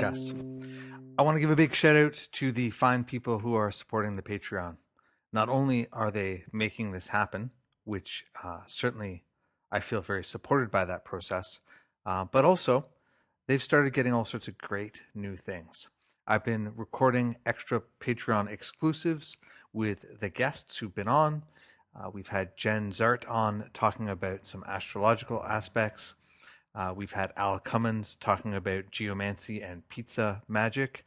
podcast. I want to give a big shout out to the fine people who are supporting the Patreon. Not only are they making this happen, which certainly I feel very supported by that process, but also they've started getting all sorts of great new things. I've been recording extra Patreon exclusives with the guests who've been on. We've had Jen Zart on talking about some astrological aspects. We've had Al Cummins talking about geomancy and pizza magic.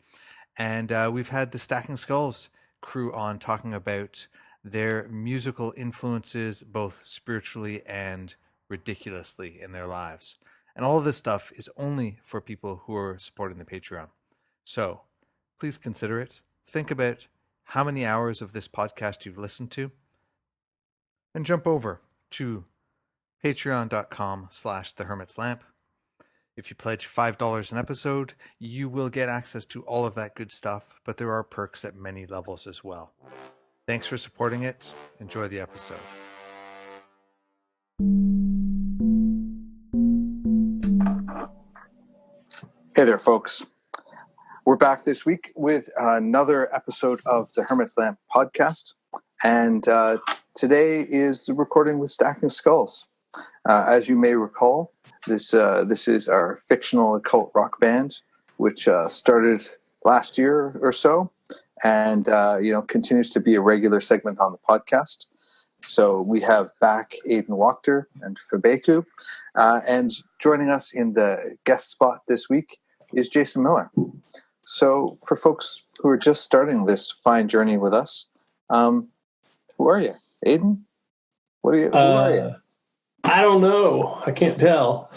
And we've had the Stacking Skulls crew on talking about their musical influences, both spiritually and ridiculously in their lives. And all of this stuff is only for people who are supporting the Patreon. So please consider it. Think about how many hours of this podcast you've listened to, and jump over to patreon.com/thehermitslamp. If you pledge $5 an episode, you will get access to all of that good stuff, but there are perks at many levels as well. Thanks for supporting it. Enjoy the episode. Hey there, folks. We're back this week with another episode of the Hermit's Lamp podcast. And today is the recording with Stacking Skulls. As you may recall, this is our fictional occult rock band, which started last year or so, and continues to be a regular segment on the podcast. So we have back Aidan Wachter and Fabeku, and joining us in the guest spot this week is Jason Miller. So for folks who are just starting this fine journey with us, who are you, Aidan? Who are you? I don't know. I can't tell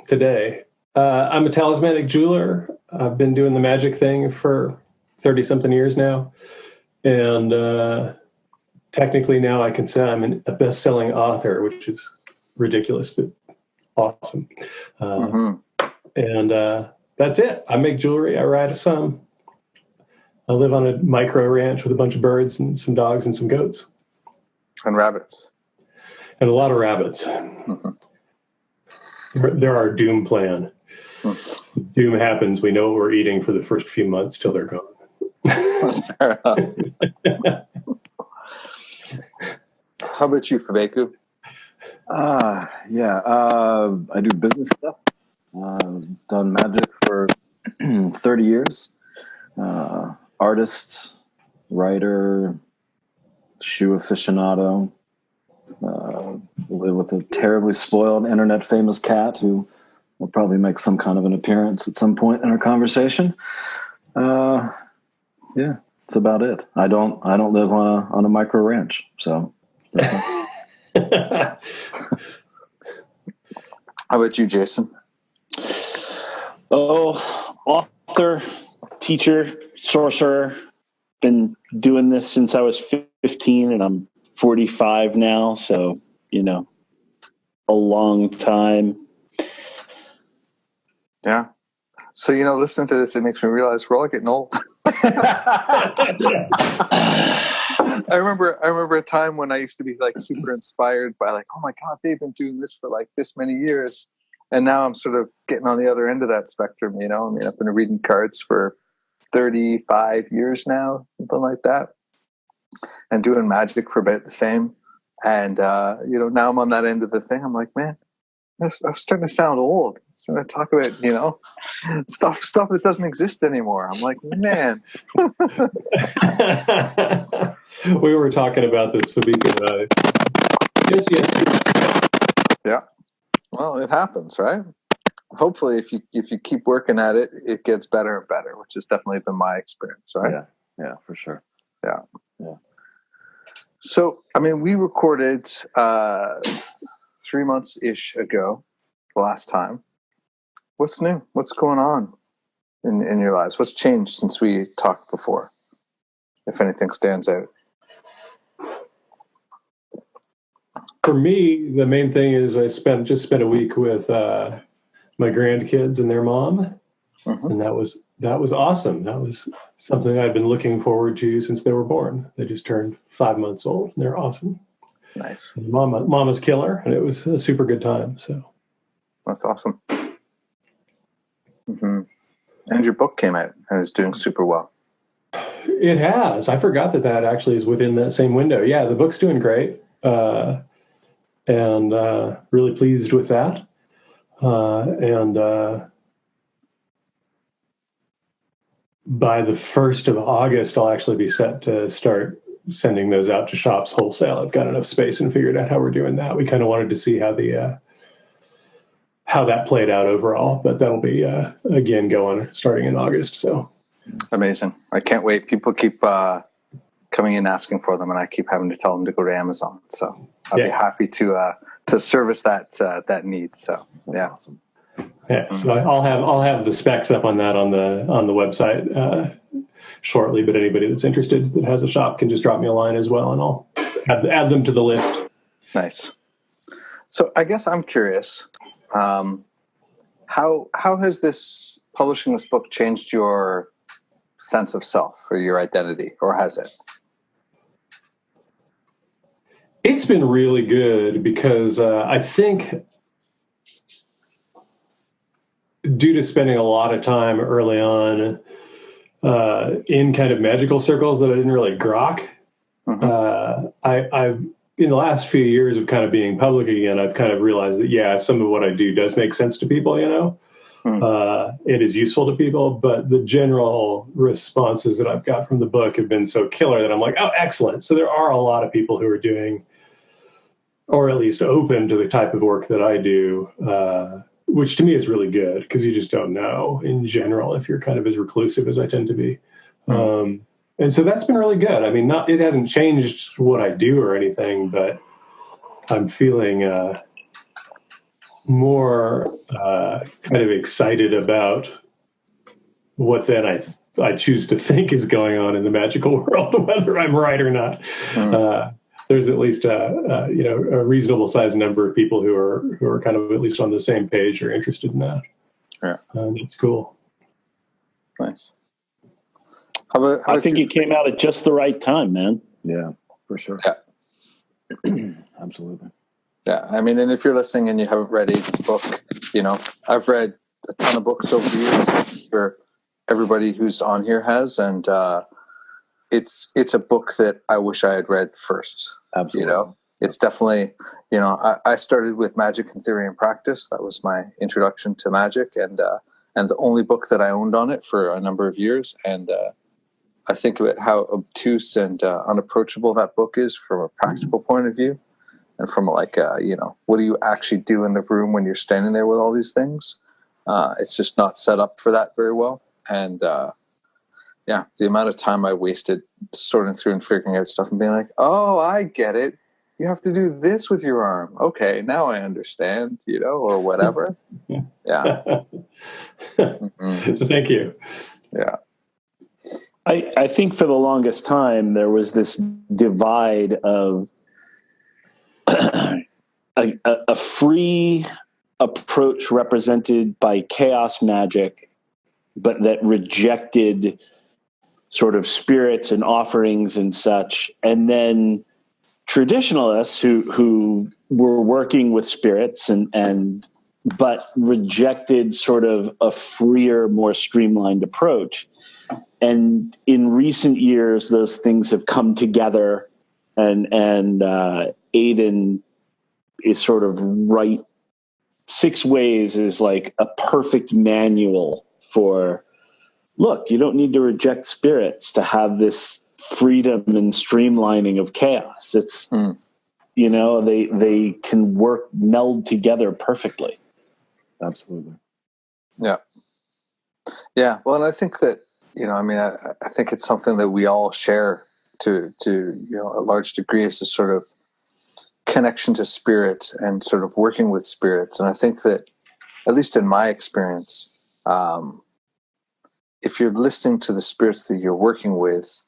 today. I'm a talismanic jeweler. I've been doing the magic thing for 30-something years now. And technically now I can say I'm a best-selling author, which is ridiculous, but awesome. And that's it. I make jewelry. I ride a sun. I live on a micro ranch with a bunch of birds and some dogs and some goats. And rabbits. And a lot of rabbits. They're our doom plan. Doom happens. We know what we're eating for the first few months till they're gone. Fair enough. How about you, Fabeku? I do business stuff. Done magic for 30 years. Artist, writer, shoe aficionado. Live with a terribly spoiled internet famous cat who will probably make some kind of an appearance at some point in our conversation. That's about it. I don't live on a micro ranch, so. How about you, Jason? Author, teacher, sorcerer. Been doing this since I was 15, and I'm 45 now, so a long time. Yeah. So listening to this, it makes me realize we're all getting old. I remember a time when I used to be like super inspired by like, oh my God, they've been doing this for like this many years. And now I'm sort of getting on the other end of that spectrum, I mean, I've been reading cards for 35 years now, something like that. And doing magic for about the same. And, now I'm on that end of the thing. I'm like, man, I'm starting to sound old. I'm starting to talk about, stuff that doesn't exist anymore. I'm like, man. We were talking about this, Fabeku. Yes. Yeah. Well, it happens, right? Hopefully, if you keep working at it, it gets better and better, which has definitely been my experience, right? Yeah, for sure. Yeah. So, I mean, we recorded 3 months-ish ago, the last time. What's new? What's going on in your lives? What's changed since we talked before, if anything stands out? For me, the main thing is I just spent a week with my grandkids and their mom, and that was awesome. That was something I'd been looking forward to since they were born. They just turned 5 months old. They're awesome. Nice. And Mama's killer, and it was a super good time. So that's awesome. Mm-hmm. And your book came out and is doing super well. It has. I forgot that actually is within that same window. Yeah, the book's doing great, and really pleased with that. And by the 1st of August, I'll actually be set to start sending those out to shops wholesale. I've got enough space and figured out how we're doing that. We kind of wanted to see how that played out overall, but that'll be again going starting in August. So amazing! I can't wait. People keep coming in asking for them, and I keep having to tell them to go to Amazon. So I'll be happy to service that need. So yeah. Awesome. Yeah, so I'll have the specs up on that on the website shortly. But anybody that's interested that has a shop can just drop me a line as well, and I'll add them to the list. Nice. So I guess I'm curious, how has this publishing this book changed your sense of self or your identity, or has it? It's been really good because I think, due to spending a lot of time early on in kind of magical circles that I didn't really grok, I've in the last few years of kind of being public again, I've kind of realized that, some of what I do does make sense to people, it is useful to people, but the general responses that I've got from the book have been so killer that I'm like, oh, excellent. So there are a lot of people who are doing, or at least open to the type of work that I do, which to me is really good because you just don't know in general if you're kind of as reclusive as I tend to be. And so that's been really good. I mean, it hasn't changed what I do or anything, but I'm feeling more kind of excited about what then I choose to think is going on in the magical world, whether I'm right or not. There's at least a reasonable sized number of people who are kind of at least on the same page or interested in that. Yeah, it's cool. Nice. I think you came out at just the right time, man. Yeah, for sure. Yeah, absolutely. Yeah, I mean, and if you're listening and you haven't read Aidan's book, I've read a ton of books over the years. I'm sure everybody who's on here has, and it's a book that I wish I had read first. Absolutely. It's definitely, I started with Magic in Theory and Practice. That was my introduction to magic, and the only book that I owned on it for a number of years. And I think about how obtuse and unapproachable that book is from a practical point of view, and from what do you actually do in the room when you're standing there with all these things? It's just not set up for that very well. And the amount of time I wasted sorting through and figuring out stuff and being like, oh, I get it. You have to do this with your arm. Okay, now I understand, or whatever. Yeah. Thank you. Yeah. I think for the longest time, there was this divide of a free approach represented by chaos magic, but that rejected sort of spirits and offerings and such. And then traditionalists who were working with spirits but rejected sort of a freer, more streamlined approach. And in recent years, those things have come together, and Aidan is sort of right. 6 Ways is like a perfect manual for, look, you don't need to reject spirits to have this freedom and streamlining of chaos. It's, they can meld together perfectly. Absolutely. Yeah. Yeah. Well, and I think that, I think it's something that we all share to a large degree, is a sort of connection to spirit and sort of working with spirits. And I think that, at least in my experience, if you're listening to the spirits that you're working with,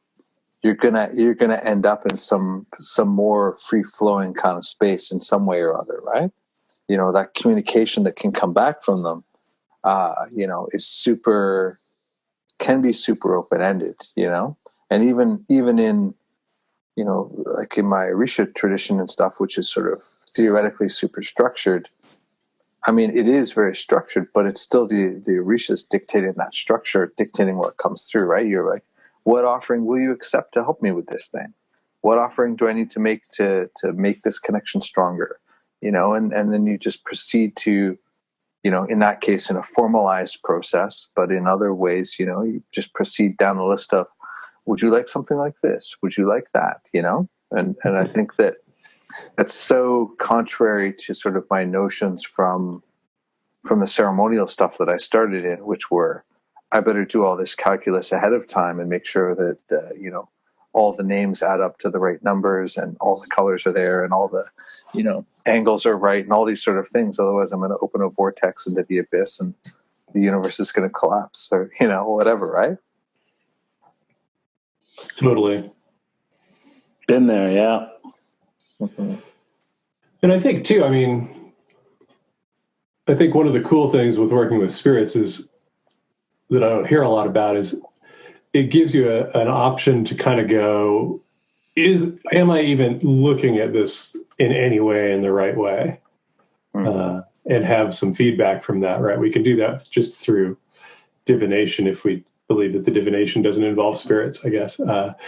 you're gonna end up in some more free flowing kind of space in some way or other, right? That communication that can come back from them, can be super open ended, and even in, like in my Risha tradition and stuff, which is sort of theoretically super structured, I mean, it is very structured, but it's still the Orishas dictating that structure, dictating what comes through, right? You're like, what offering will you accept to help me with this thing? What offering do I need to make to make this connection stronger? You know, and then you just proceed to, you know, in that case, in a formalized process, but in other ways, you know, you just proceed down the list of, would you like something like this? Would you like that? You know? And I think that that's so contrary to sort of my notions from the ceremonial stuff that I started in, which were, I better do all this calculus ahead of time and make sure that, you know, all the names add up to the right numbers and all the colors are there and all the, you know, angles are right and all these sort of things. Otherwise I'm going to open a vortex into the abyss and the universe is going to collapse, or, you know, whatever, right? Totally. Been there, yeah. Mm-hmm. And I think too, I mean, I think one of the cool things with working with spirits is that I don't hear a lot about is it gives you an option to kind of go, am I even looking at this in any way in the right way? Mm-hmm. And have some feedback from that, right? We can do that just through divination if we believe that the divination doesn't involve spirits, I guess. But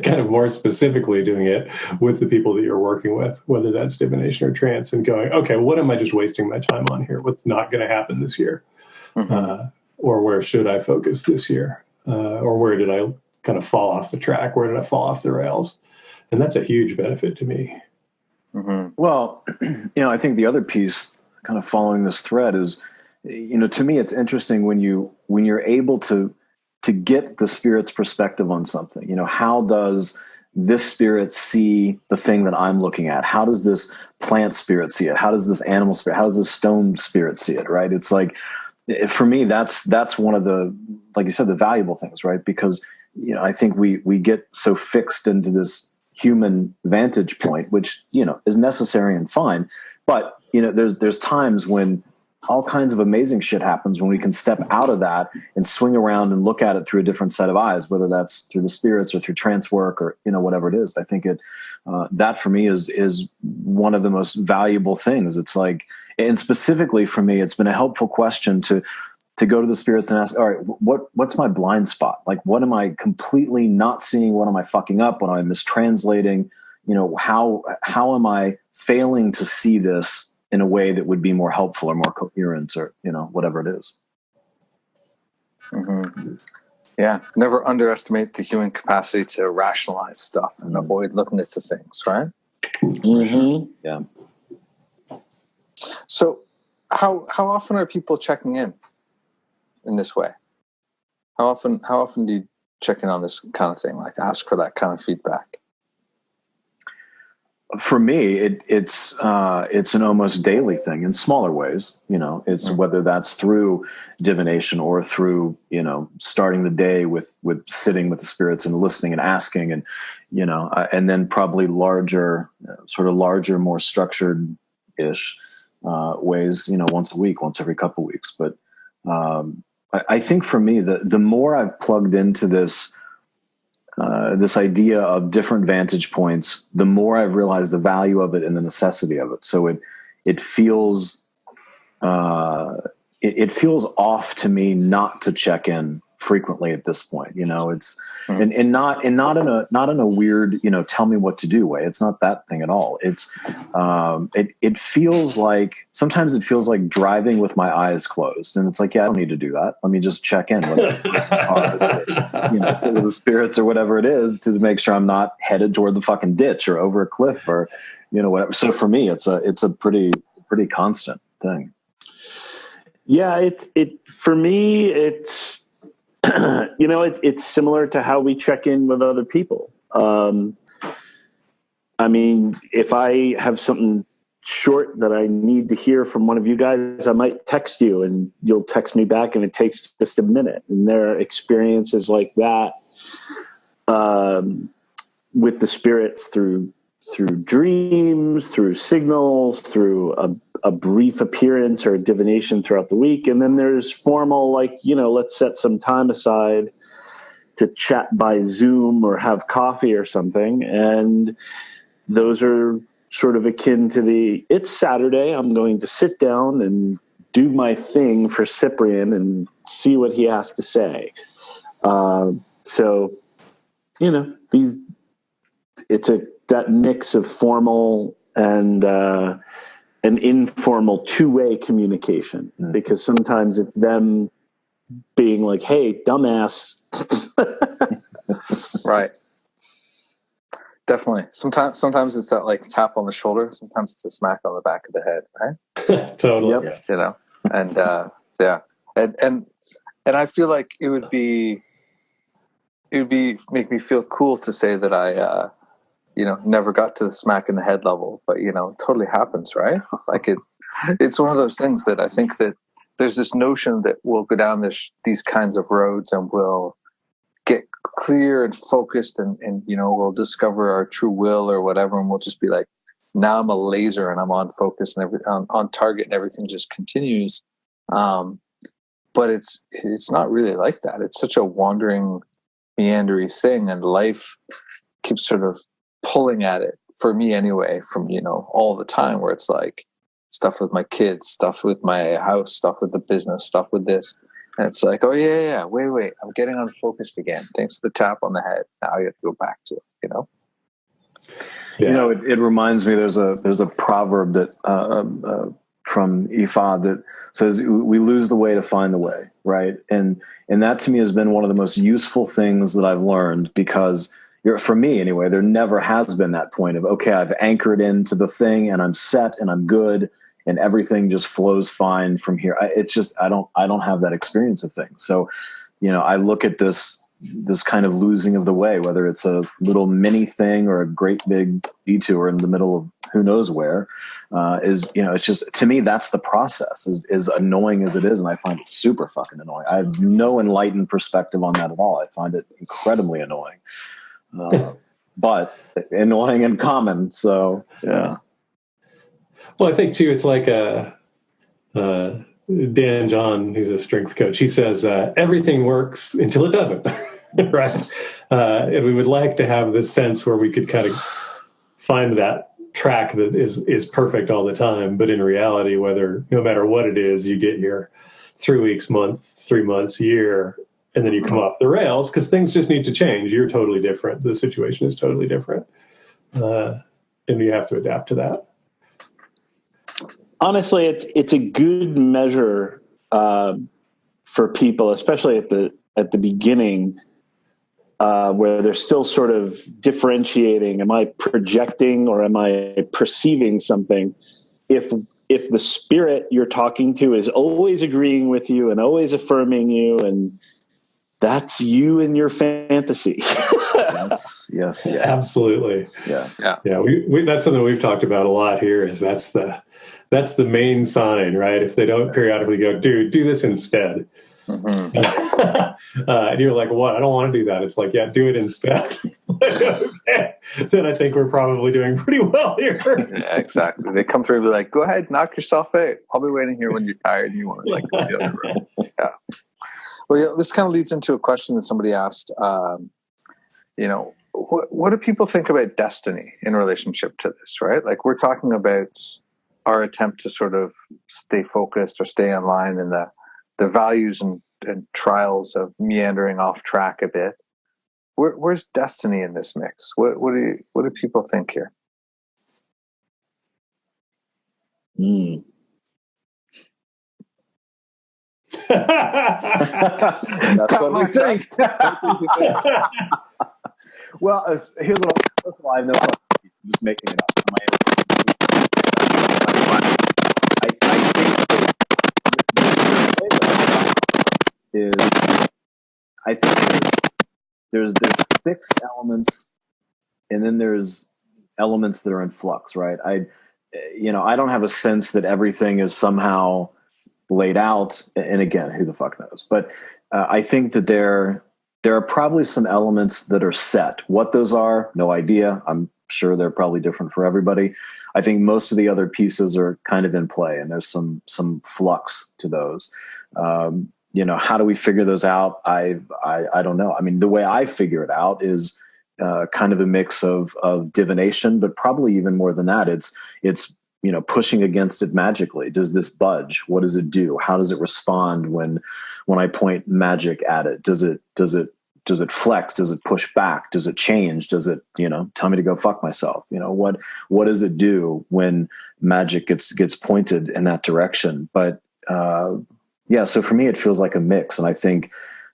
kind of more specifically doing it with the people that you're working with, whether that's divination or trance, and going, okay, what am I just wasting my time on here? What's not going to happen this year? Mm-hmm. Or where should I focus this year? Or where did I kind of fall off the track? Where did I fall off the rails? And that's a huge benefit to me. Mm-hmm. Well, you know, I think the other piece kind of following this thread is, you know, to me, it's interesting when you're able to get the spirit's perspective on something. You know, how does this spirit see the thing that I'm looking at? How does this plant spirit see it? How does this animal spirit, how does this stone spirit see it? Right. It's like, for me, that's one of the, like you said, the valuable things, right? Because, you know, I think we get so fixed into this human vantage point, which, you know, is necessary and fine. But, you know, there's times when all kinds of amazing shit happens when we can step out of that and swing around and look at it through a different set of eyes, whether that's through the spirits or through trance work or, you know, whatever it is. I think that for me is one of the most valuable things. It's like, and specifically for me, it's been a helpful question to go to the spirits and ask, all right, what's my blind spot? Like, what am I completely not seeing? What am I fucking up? What am I mistranslating? You know, how am I failing to see this in a way that would be more helpful or more coherent, or, you know, whatever it is. Mm-hmm. Yeah. Never underestimate the human capacity to rationalize stuff and avoid looking at the things, right? Mm-hmm. Yeah. So how often are people checking in this way? How often do you check in on this kind of thing? Like, ask for that kind of feedback? For me, it's an almost daily thing in smaller ways. You know, it's whether that's through divination or through, you know, starting the day with sitting with the spirits and listening and asking, and, you know, and then probably larger, more structured ish ways, you know, once a week, once every couple of weeks. But I think for me, the more I've plugged into this idea of different vantage points, the more I've realized the value of it and the necessity of it. So it feels off to me not to check in frequently at this point. You know, it's and not in a weird, you know, tell me what to do way. It's not that thing at all. It's it feels like, sometimes it feels like driving with my eyes closed, and it's like, yeah, I don't need to do that. Let me just check in, whether it's this car, or, you know, sit with the spirits or whatever it is, to make sure I'm not headed toward the fucking ditch or over a cliff or, you know, whatever. So for me, it's a pretty constant thing. Yeah, for me, it's you know, it's similar to how we check in with other people. I mean, if I have something short that I need to hear from one of you guys, I might text you and you'll text me back, and it takes just a minute. And there are experiences like that with the spirits through dreams, through signals, through a brief appearance or a divination throughout the week. And then there's formal, like, you know, let's set some time aside to chat by Zoom or have coffee or something. And those are sort of akin to it's Saturday, I'm going to sit down and do my thing for Cyprian and see what he has to say. So, it's that mix of formal and an informal two-way communication, because sometimes it's them being like, hey, dumbass. Right. Definitely. Sometimes it's that like tap on the shoulder. Sometimes it's a smack on the back of the head, right? Totally. Yep. Yes. You know, and yeah, and I feel like it would make me feel cool to say that I never got to the smack in the head level, but it totally happens, right? Like it's one of those things that I think that there's this notion that we'll go down these kinds of roads and we'll get clear and focused and we'll discover our true will or whatever, and we'll just be like, now I'm a laser and I'm on focus and on target and everything just continues. But it's not really like that. It's such a wandering, meandering thing, and life keeps sort of pulling at it, for me anyway, from all the time, where it's like stuff with my kids, stuff with my house, stuff with the business, stuff with this. And it's like, oh yeah, wait, I'm getting unfocused again. Thanks to the tap on the head. Now I have to go back to it, Yeah. It reminds me, there's a proverb that from Ifa that says, we lose the way to find the way, right? And that to me has been one of the most useful things that I've learned, because for me anyway, there never has been that point of, okay, I've anchored into the thing and I'm set and I'm good and everything just flows fine from here. I don't have that experience of things. So, I look at this kind of losing of the way, whether it's a little mini thing or a great big detour in the middle of who knows where, it's just, to me, that's the process, is annoying as it is. And I find it super fucking annoying. I have no enlightened perspective on that at all. I find it incredibly annoying, but annoying and common. So, yeah. Well, I think too, it's like Dan John, who's a strength coach. He says everything works until it doesn't, right? And we would like to have this sense where we could kind of find that track that is perfect all the time. But in reality, no matter what it is, you get your 3 weeks, month, 3 months, year, and then you come off the rails because things just need to change. You're totally different. The situation is totally different, and you have to adapt to that. Honestly, it's a good measure for people, especially at the beginning, where they're still sort of differentiating. Am I projecting or am I perceiving something? If the spirit you're talking to is always agreeing with you and always affirming you, and that's you in your fantasy. Yes. Absolutely. Yeah. We that's something we've talked about a lot here. Is that's the main sign, right? If they don't periodically go, dude, do this instead. Mm-hmm. And you're like, what? I don't want to do that. It's like, yeah, do it instead. Okay. Then I think we're probably doing pretty well here. Yeah, exactly. They come through and be like, go ahead, knock yourself out. I'll be waiting here when you're tired and you want to like go the other room. Yeah. Well, yeah, this kind of leads into a question that somebody asked. What do people think about destiny in relationship to this, right? Like, we're talking about our attempt to sort of stay focused or stay in line in the values and trials of meandering off track a bit. Where's destiny in this mix? What do people think here? That's what we think. Well, here's what. First of all, I have no problem. I'm just making it up. I think there's fixed elements, and then there's elements that are in flux, right? I don't have a sense that everything is somehow laid out, and again, who the fuck knows? But I think that there are probably some elements that are set. What those are, no idea. I'm sure they're probably different for everybody. I think most of the other pieces are kind of in play, and there's some flux to those. How do we figure those out? I don't know. I mean, the way I figure it out is kind of a mix of divination, but probably even more than that. It's pushing against it magically. Does this budge? What does it do? How does it respond when I point magic at it? Does it flex? Does it push back? Does it change? Does it, tell me to go fuck myself? What does it do when magic gets pointed in that direction? But so for me, it feels like a mix. And I think,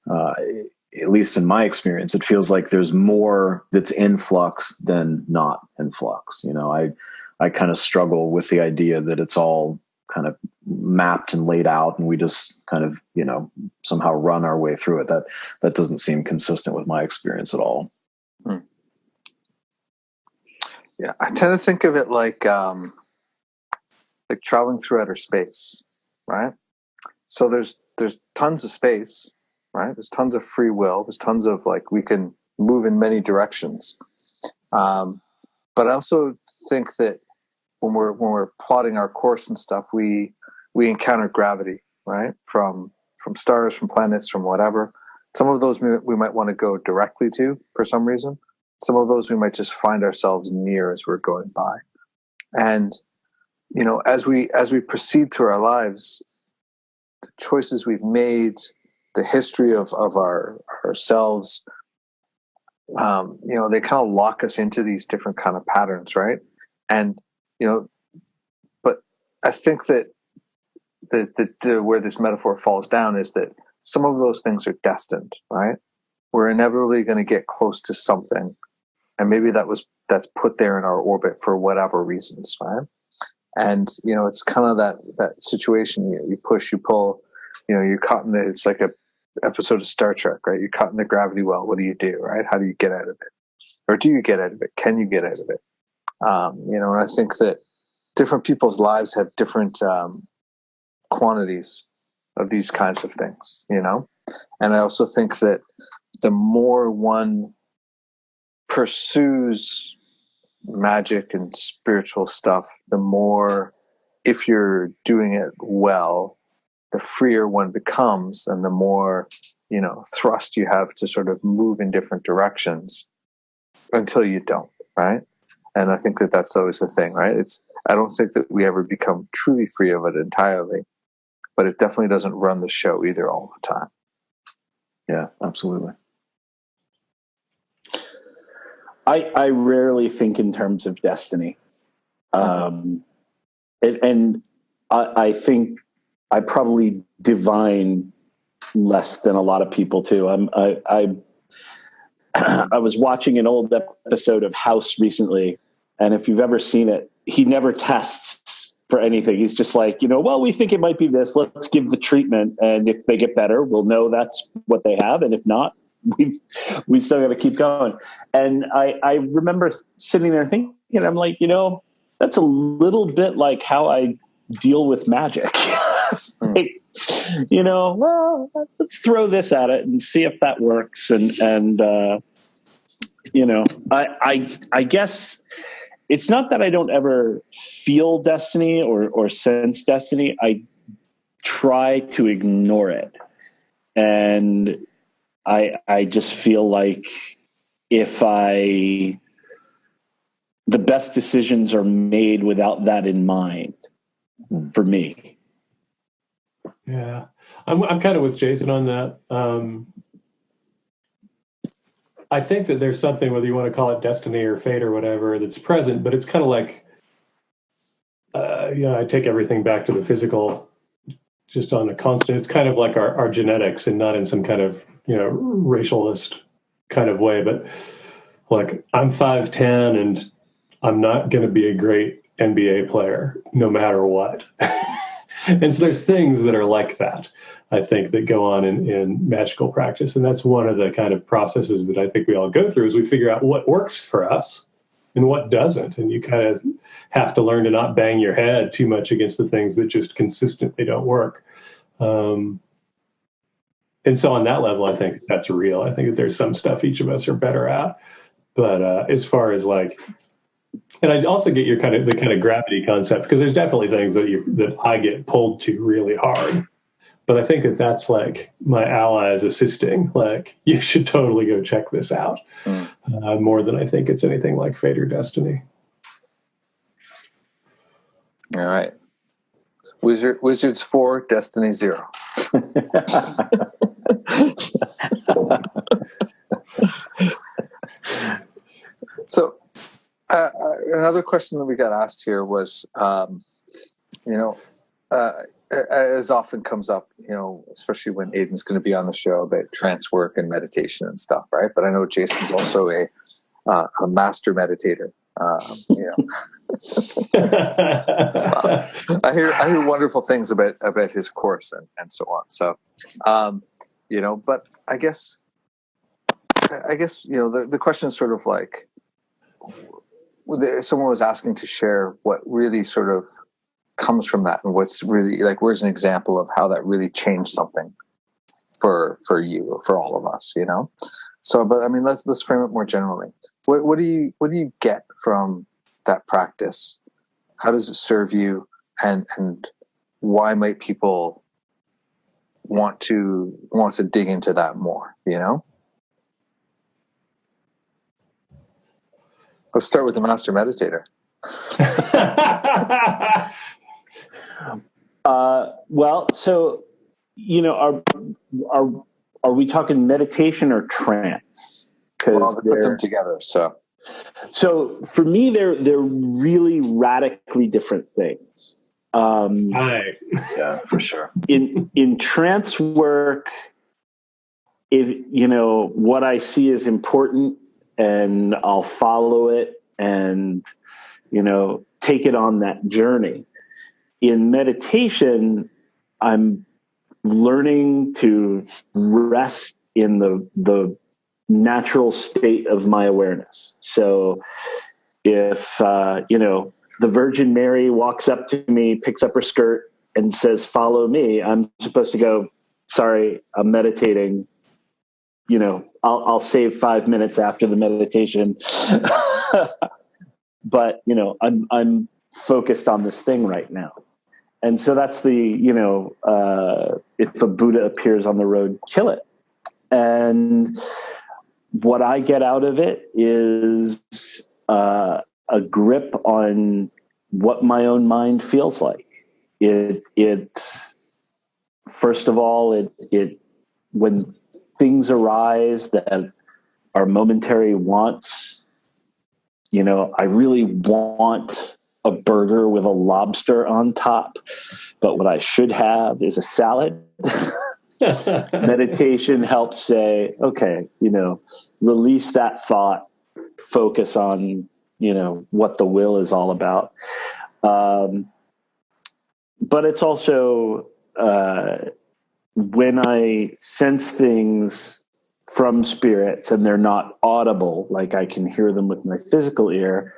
at least in my experience, it feels like there's more that's in flux than not in flux. I kind of struggle with the idea that it's all kind of mapped and laid out and we just kind of, somehow run our way through it. That doesn't seem consistent with my experience at all. Yeah. I tend to think of it like traveling through outer space, right? So there's tons of space, right? There's tons of free will. There's tons of we can move in many directions. But I also think that when we're plotting our course and stuff, we encounter gravity, right? From stars, from planets, from whatever. Some of those we might want to go directly to for some reason. Some of those we might just find ourselves near as we're going by. And as we proceed through our lives, the choices we've made, the history of ourselves, they kind of lock us into these different kind of patterns, right? And but I think that where this metaphor falls down is that some of those things are destined, right? We're inevitably going to get close to something, and maybe that's put there in our orbit for whatever reasons, right? And it's kind of that situation. You push, you pull. You're caught in it's like a episode of Star Trek, right? You're caught in the gravity well. What do you do, right? How do you get out of it? Or do you get out of it? Can you get out of it? And I think that different people's lives have different quantities of these kinds of things, and I also think that the more one pursues magic and spiritual stuff, the more, if you're doing it well, the freer one becomes, and the more thrust you have to sort of move in different directions until you don't, right? And I think that that's always the thing, right? I don't think that we ever become truly free of it entirely, but it definitely doesn't run the show either all the time. Yeah, absolutely. I rarely think in terms of destiny. And I think I probably divine less than a lot of people too. I was watching an old episode of House recently, and if you've ever seen it, he never tests for anything. He's just like, well, we think it might be this. Let's give the treatment, and if they get better, we'll know that's what they have, and if not, we still got to keep going. And I remember sitting there thinking, I'm like, that's a little bit like how I deal with magic. Well, let's throw this at it and see if that works. And I guess it's not that I don't ever feel destiny or sense destiny. I try to ignore it. And I just feel like the best decisions are made without that in mind for me. Yeah, I'm kind of with Jason on that. I think that there's something, whether you want to call it destiny or fate or whatever, that's present, but it's kind of like, I take everything back to the physical, just on a constant. It's kind of like our genetics, and not in some kind of, racialist kind of way, but like, I'm 5'10" and I'm not going to be a great NBA player no matter what. And so there's things that are like that, I think, that go on in magical practice. And that's one of the kind of processes that I think we all go through, is we figure out what works for us and what doesn't. And you kind of have to learn to not bang your head too much against the things that just consistently don't work. And so on that level, I think that's real. I think that there's some stuff each of us are better at. But as far as and I also get your the kind of gravity concept, because there's definitely things that I get pulled to really hard. But I think that that's like my allies assisting. Like, you should totally go check this out. More than I think it's anything like fate or destiny. All right. Wizards 4, Destiny 0. So another question that we got asked here was, as often comes up, especially when Aidan's going to be on the show, about trance work and meditation and stuff, right? But I know Jason's also a master meditator. I hear wonderful things about his course and so on. So, but I guess the question is sort of like, someone was asking to share what really sort of comes from that, and what's really like, where's an example of how that really changed something for you or for all of us, So, but I mean, let's frame it more generally. What do you get from that practice? How does it serve you, and why might people want to dig into that more? Let's start with the master meditator. Well, so are we talking meditation or trance? Well, they put them together. So for me, they're really radically different things. Yeah, for sure. In trance work, what I see is important, and I'll follow it and take it on that journey. In meditation, I'm learning to rest in the natural state of my awareness. So if, the Virgin Mary walks up to me, picks up her skirt and says, "Follow me," I'm supposed to go, "Sorry, I'm meditating. I'll save 5 minutes after the meditation." But, I'm focused on this thing right now. And so that's if a Buddha appears on the road, kill it. And what I get out of it is a grip on what my own mind feels like. First of all, when things arise that are momentary wants, I really want a burger with a lobster on top, but what I should have is a salad. Meditation helps say, okay, release that thought, focus on, what the will is all about. But it's also, when I sense things from spirits and they're not audible, like I can hear them with my physical ear,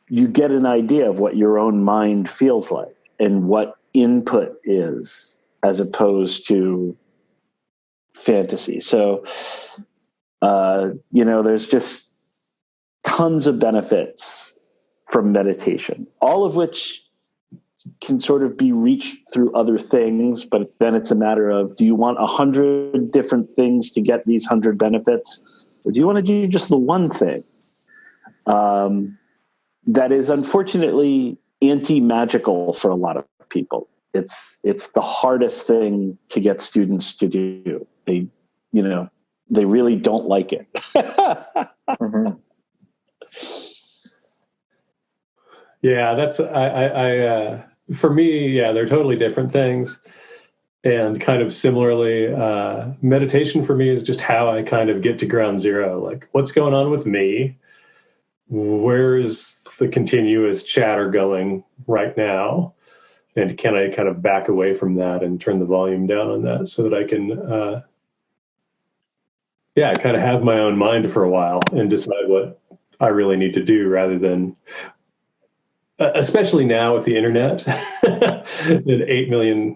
you get an idea of what your own mind feels like and what input is, as opposed to fantasy. So, there's just tons of benefits from meditation, all of which can sort of be reached through other things, but then it's a matter of, do you want 100 different things to get these 100 benefits? Or do you want to do just the one thing? That is unfortunately anti-magical for a lot of people. It's the hardest thing to get students to do. They really don't like it. Mm-hmm. Yeah, that's for me. Yeah, they're totally different things, and kind of similarly, meditation for me is just how I kind of get to ground zero. Like, what's going on with me? Where is the continuous chatter going right now? And can I kind of back away from that and turn the volume down on that so that I can, kind of have my own mind for a while and decide what I really need to do, rather than, especially now with the internet, and 8 million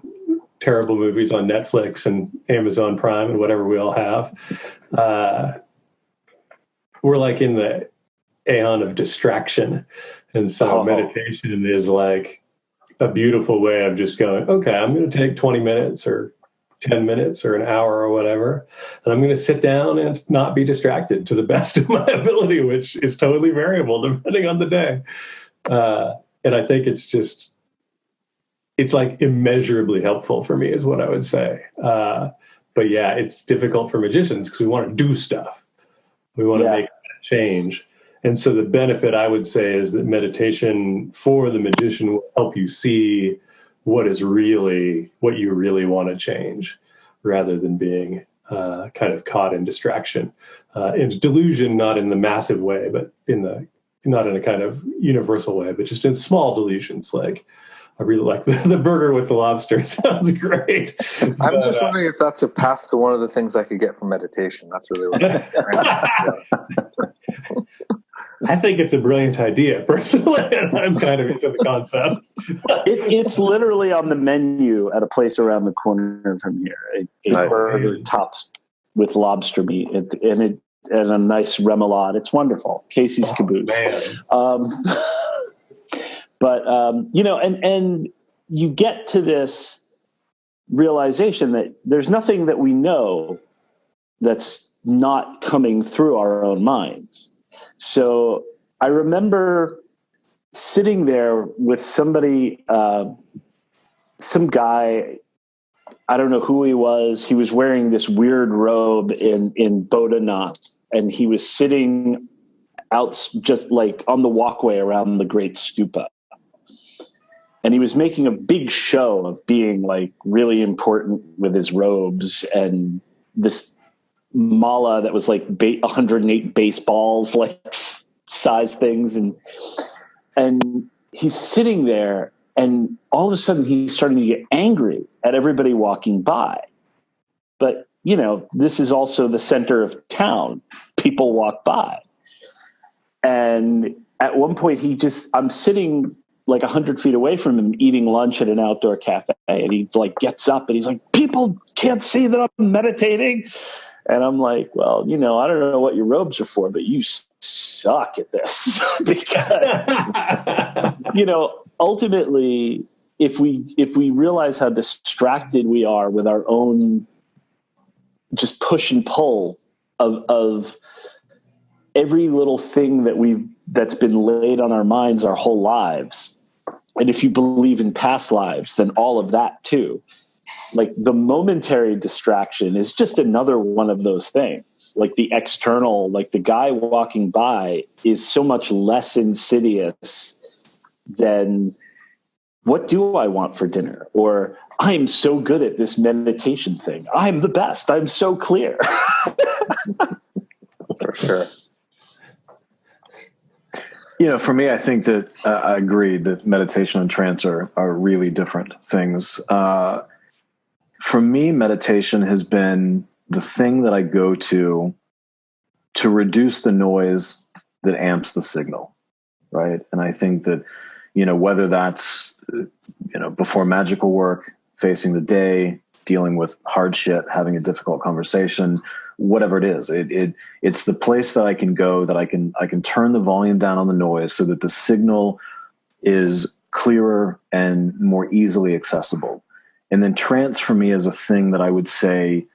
terrible movies on Netflix and Amazon Prime and whatever we all have. We're like in the aeon of distraction. And so meditation is like a beautiful way of just going, okay, I'm going to take 20 minutes or 10 minutes or an hour or whatever, and I'm going to sit down and not be distracted to the best of my ability, which is totally variable depending on the day. And I think it's like immeasurably helpful for me is what I would say. But yeah, it's difficult for magicians because we want to do stuff. We want to make a change. And so the benefit I would say is that meditation for the magician will help you see what you really want to change, rather than being kind of caught in distraction, in delusion, not in the massive way, but not in a kind of universal way, but just in small delusions. Like, I really like the burger with the lobster. It sounds great. I'm just wondering if that's a path to one of the things I could get from meditation. That's really what I think it's a brilliant idea, personally, and I'm kind of into the concept. It's literally on the menu at a place around the corner from here. A burger tops with lobster meat and a nice remoulade. It's wonderful. Casey's Caboose. Man. But, and you get to this realization that there's nothing that we know that's not coming through our own minds. So I remember sitting there with somebody, some guy, I don't know who he was. He was wearing this weird robe in Boda knots, and he was sitting out just like on the walkway around the Great Stupa. And he was making a big show of being like really important with his robes and this mala that was like 108 baseballs, like size things. And he's sitting there, and all of a sudden he's starting to get angry at everybody walking by. But, this is also the center of town. People walk by. And at one point I'm sitting like 100 feet away from him eating lunch at an outdoor cafe. And he like gets up and he's like, people can't see that I'm meditating. And I'm like, well, I don't know what your robes are for, but you suck at this. Because, ultimately, if we realize how distracted we are with our own just push and pull of every little thing that's been laid on our minds our whole lives. And if you believe in past lives, then all of that too. Like the momentary distraction is just another one of those things. Like the external, like the guy walking by is so much less insidious than what do I want for dinner? Or I'm so good at this meditation thing. I'm the best. I'm so clear. For sure. For me, I think that I agree that meditation and trance are really different things. For me, meditation has been the thing that I go to reduce the noise that amps the signal, right? And I think that, whether that's, before magical work, facing the day, dealing with hard shit, having a difficult conversation, whatever it is, it's the place that I can go, that I can turn the volume down on the noise so that the signal is clearer and more easily accessible. And then trance for me is a thing that I would say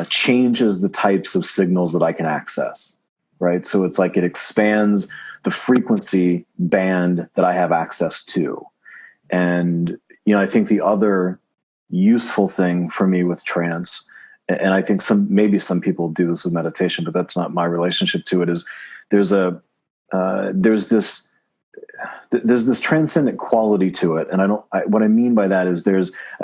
changes the types of signals that I can access, right? So it's like it expands the frequency band that I have access to. And, I think the other useful thing for me with trance, and I think maybe some people do this with meditation, but that's not my relationship to it, is there's this transcendent quality to it. And what I mean by that is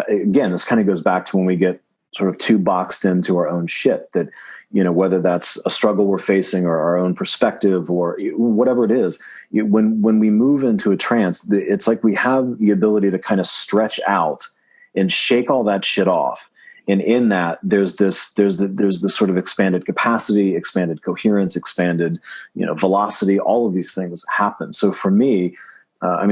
again, this kind of goes back to when we get sort of too boxed into our own shit, that, whether that's a struggle we're facing or our own perspective or whatever it is, when we move into a trance, it's like we have the ability to kind of stretch out and shake all that shit off. And in that, there's this sort of expanded capacity, expanded coherence, expanded, velocity. All of these things happen. So for me,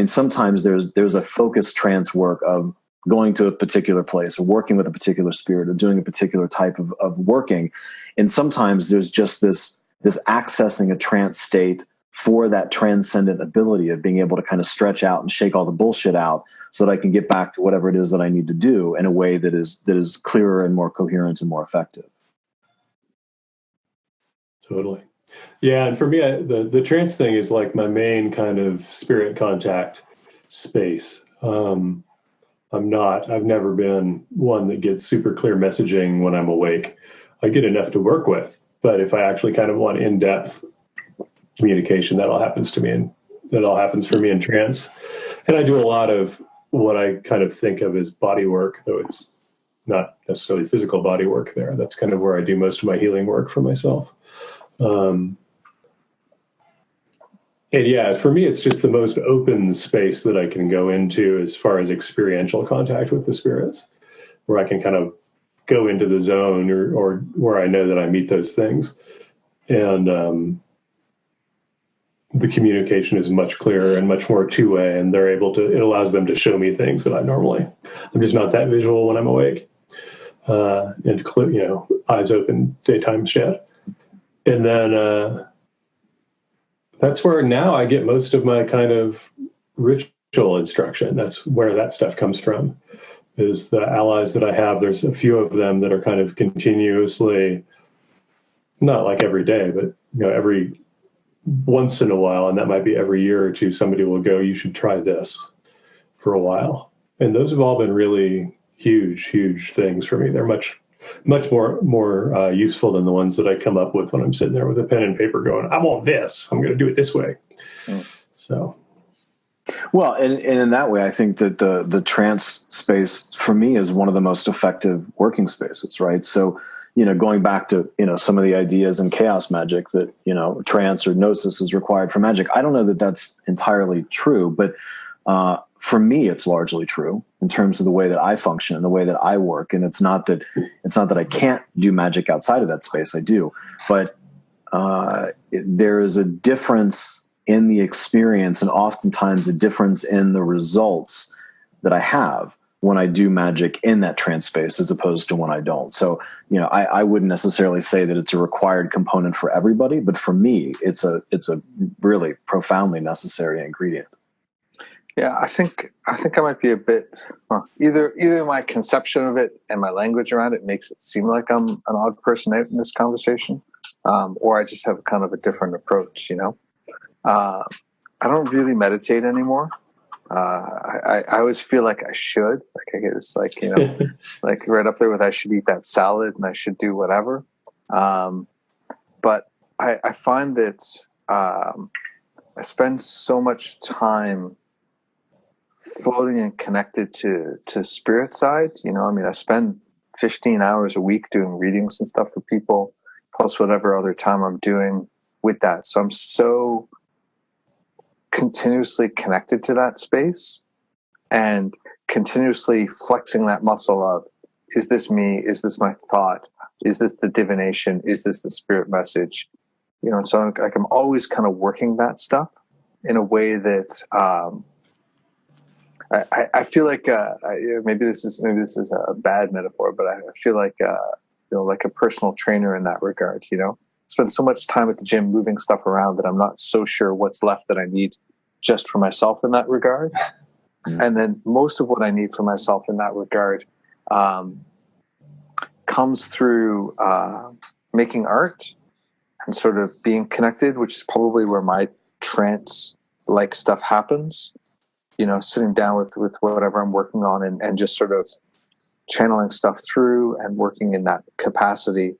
sometimes there's a focused trance work of going to a particular place or working with a particular spirit or doing a particular type of working. And sometimes there's just this accessing a trance state for that transcendent ability of being able to kind of stretch out and shake all the bullshit out so that I can get back to whatever it is that I need to do in a way that is clearer and more coherent and more effective. Totally. Yeah, and for me, the trance thing is like my main kind of spirit contact space. I've never been one that gets super clear messaging when I'm awake. I get enough to work with, but if I actually kind of want in-depth communication, that all happens for me in trance. And I do a lot of what I kind of think of as body work, though it's not necessarily physical body work there. That's kind of where I do most of my healing work for myself. And yeah, for me, it's just the most open space that I can go into as far as experiential contact with the spirits, where I can kind of go into the zone or where I know that I meet those things. And the communication is much clearer and much more two-way, and it allows them to show me things that I'm just not that visual when I'm awake. And eyes open, daytime shit. And then that's where now I get most of my kind of ritual instruction. That's where that stuff comes from, is the allies that I have. There's a few of them that are kind of continuously, not like every day, but every once in a while, and that might be every year or two, somebody will go, you should try this for a while. And those have all been really huge, huge things for me. They're much more useful than the ones that I come up with when I'm sitting there with a pen and paper going, I want this. I'm going to do it this way. So. Well, and in that way, I think that the trance space for me is one of the most effective working spaces, right? So, going back to, some of the ideas in chaos magic that, trance or gnosis is required for magic. I don't know that that's entirely true, but for me, it's largely true in terms of the way that I function and the way that I work. And it's not that I can't do magic outside of that space. I do, but there is a difference in the experience and oftentimes a difference in the results that I have when I do magic in that trance space as opposed to when I don't. So, I wouldn't necessarily say that it's a required component for everybody, but for me, it's a really profoundly necessary ingredient. Yeah, I think I might be a bit either my conception of it and my language around it makes it seem like I'm an odd person out in this conversation, or I just have kind of a different approach. I don't really meditate anymore. I always feel like I should. Like I get this, like like right up there with I should eat that salad and I should do whatever. But I find that I spend so much time floating and connected to spirit side. I spend 15 hours a week doing readings and stuff for people, plus whatever other time I'm doing with that. So I'm so continuously connected to that space and continuously flexing that muscle of, is this me? Is this my thought? Is this the divination? Is this the spirit message? So I'm always kind of working that stuff in a way that, I feel like maybe this is a bad metaphor, but I feel like like a personal trainer in that regard. Spend so much time at the gym moving stuff around that I'm not so sure what's left that I need just for myself in that regard. And then most of what I need for myself in that regard comes through making art and sort of being connected, which is probably where my trance-like stuff happens. Sitting down with whatever I'm working on and just sort of channeling stuff through and working in that capacity,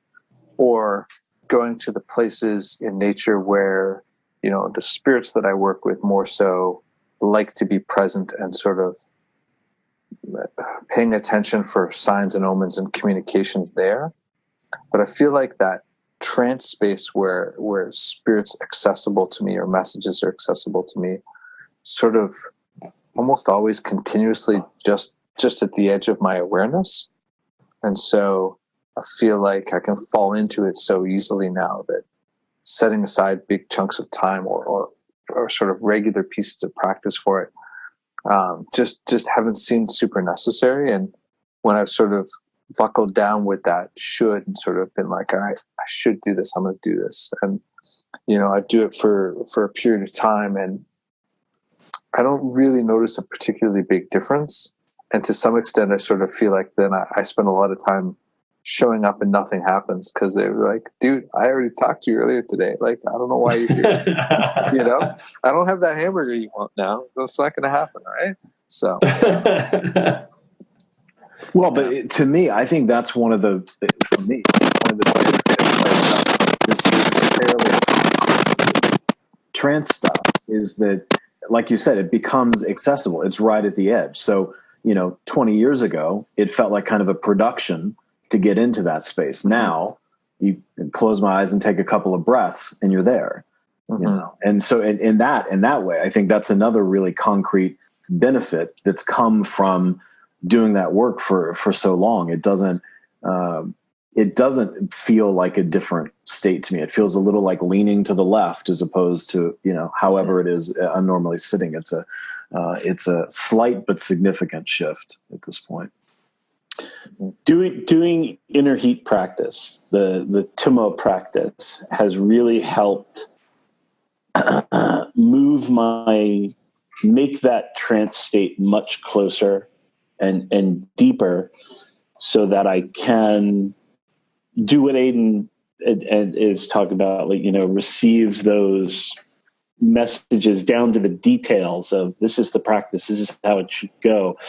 or going to the places in nature where, the spirits that I work with more so like to be present and sort of paying attention for signs and omens and communications there. But I feel like that trance space where spirits accessible to me or messages are accessible to me sort of almost always continuously just at the edge of my awareness. And so I feel like I can fall into it so easily now that setting aside big chunks of time or sort of regular pieces of practice for it just haven't seemed super necessary. And when I've sort of buckled down with that should and sort of been like, all right, I should do this, I'm going to do this. And I do it for a period of time, and I don't really notice a particularly big difference. And to some extent, I sort of feel like then I spend a lot of time showing up and nothing happens because they're like, dude, I already talked to you earlier today. Like, I don't know why you're here. I don't have that hamburger you want now. That's not going to happen, right? So. Well, but to me, I think that's one of the benefits this trance stuff is that, like you said, it becomes accessible. It's right at the edge. So, 20 years ago, it felt like kind of a production to get into that space. Now you close my eyes and take a couple of breaths and you're there, And so in that way, I think that's another really concrete benefit that's come from doing that work for so long. It doesn't feel like a different state to me. It feels a little like leaning to the left as opposed to, however it is I'm normally sitting. It's a slight but significant shift at this point. Doing inner heat practice, the Tumo practice, has really helped make that trance state much closer and deeper, so that I can do what Aidan is talking about, receives those messages down to the details of this is the practice, this is how it should go.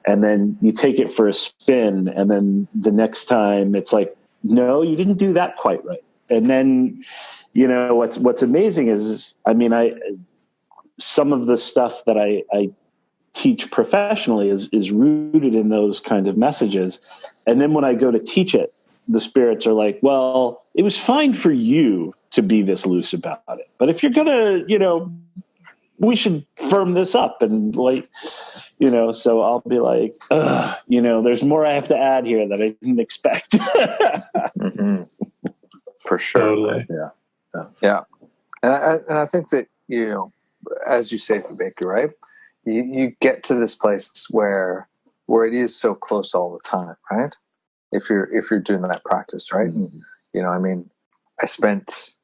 And then you take it for a spin, and then the next time it's like, no, you didn't do that quite right. And then, what's amazing is, some of the stuff that I teach professionally is rooted in those kinds of messages. And then when I go to teach it, the spirits are like, well, it was fine for you to be this loose about it, but if you're going to, we should firm this up. And so I'll be like, there's more I have to add here that I didn't expect. For sure. Totally. Yeah. And I think that, as you say, Fabeku, right? You get to this place where it is so close all the time, right? If you're doing that practice, right? And, I spent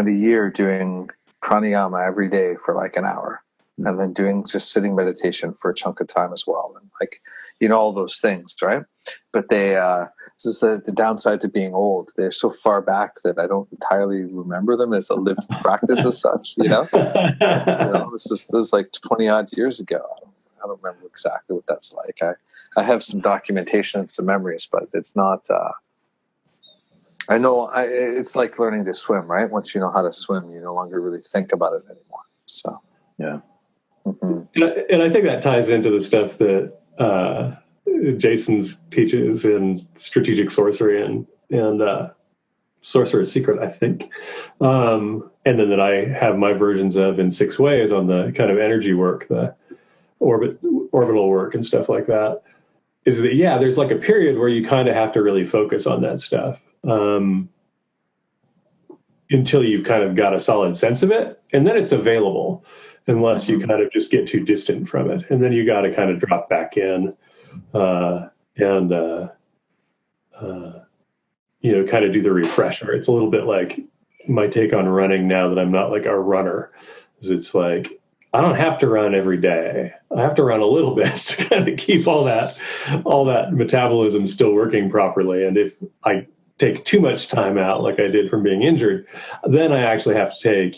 a year doing pranayama every day for like an hour, and then doing just sitting meditation for a chunk of time as well, and all those things, right? But this is the downside to being old. They're so far back that I don't entirely remember them as a lived practice as such. This was like 20 odd years ago. I don't remember exactly what that's like. I have some documentation and some memories, but it's not. I know it's like learning to swim, right? Once you know how to swim, you no longer really think about it anymore. So, yeah. And I think that ties into the stuff that Jason's teaches in Strategic Sorcery and Sorcerer's Secret, I think. And then that I have my versions of in 6 Ways on the kind of energy work, the orbital work and stuff like that, is that, there's like a period where you kind of have to really focus on that stuff. Until you've kind of got a solid sense of it, and then it's available, unless you kind of just get too distant from it, and then you got to kind of drop back in, and kind of do the refresher. It's a little bit like my take on running now that I'm not like a runner, is it's like I don't have to run every day. I have to run a little bit to kind of keep all that metabolism still working properly, and if I take too much time out like I did from being injured, then I actually have to take,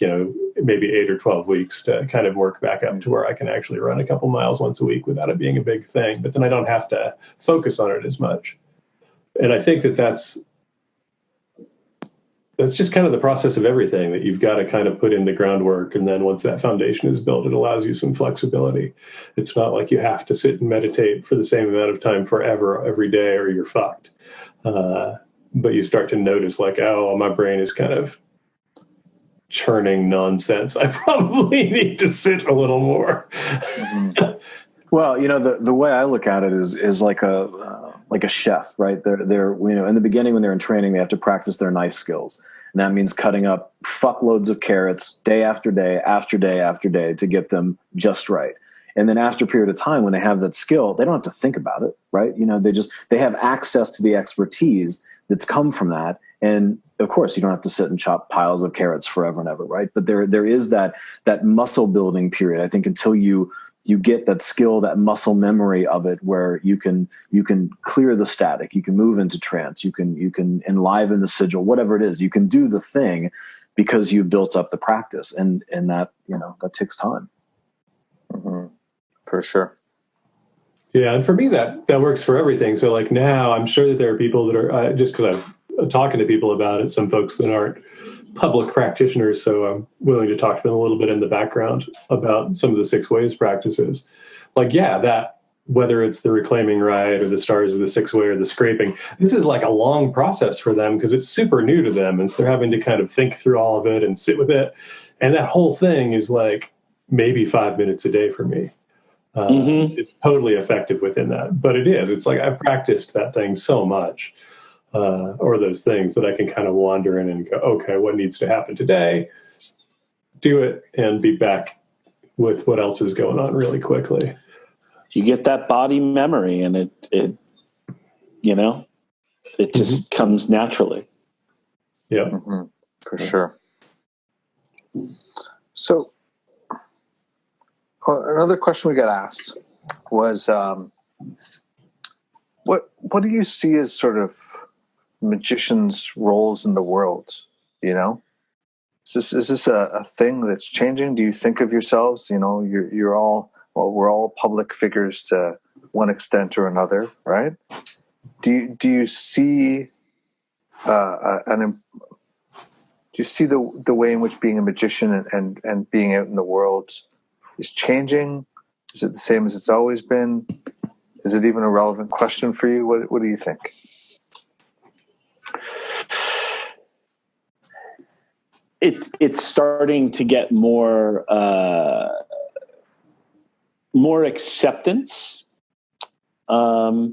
maybe 8 or 12 weeks to kind of work back up to where I can actually run a couple miles once a week without it being a big thing. But then I don't have to focus on it as much. And I think that's just kind of the process of everything, that you've got to kind of put in the groundwork. And then once that foundation is built, it allows you some flexibility. It's not like you have to sit and meditate for the same amount of time forever every day or you're fucked. But you start to notice like, oh, my brain is kind of churning nonsense. I probably need to sit a little more. Well, the way I look at it is like a chef, right? They're in the beginning when they're in training, they have to practice their knife skills. And that means cutting up fuckloads of carrots day after day, after day, after day to get them just right. And then after a period of time, when they have that skill, they don't have to think about it, right? They have access to the expertise that's come from that. And of course, you don't have to sit and chop piles of carrots forever and ever, right? But there is that muscle building period. I think until you get that skill, that muscle memory of it, where you can clear the static, you can move into trance, you can enliven the sigil, whatever it is, you can do the thing because you've built up the practice, and that, that takes time. Mm-hmm. For sure. Yeah, and for me that works for everything. So like now, I'm sure that there are people that are just because I'm talking to people about it. Some folks that aren't public practitioners, so I'm willing to talk to them a little bit in the background about some of the 6 ways practices. Like, yeah, that whether it's the reclaiming right or the stars of the 6 way or the scraping, this is like a long process for them because it's super new to them, and so they're having to kind of think through all of it and sit with it. And that whole thing is like maybe 5 minutes a day for me. It's totally effective within that, but it's like I've practiced that thing so much, or those things, that I can kind of wander in and go, okay, what needs to happen today, do it, and be back with what else is going on really quickly. You get that body memory, and it just comes naturally. Yeah, for sure. So another question we got asked was, what do you see as sort of magicians' roles in the world? Is this a thing that's changing? Do you think of yourselves? We're all public figures to one extent or another, right? Do you see do you see the way in which being a magician and being out in the world is changing? Is it the same as it's always been? Is it even a relevant question for you? What do you think? It's starting to get more acceptance. I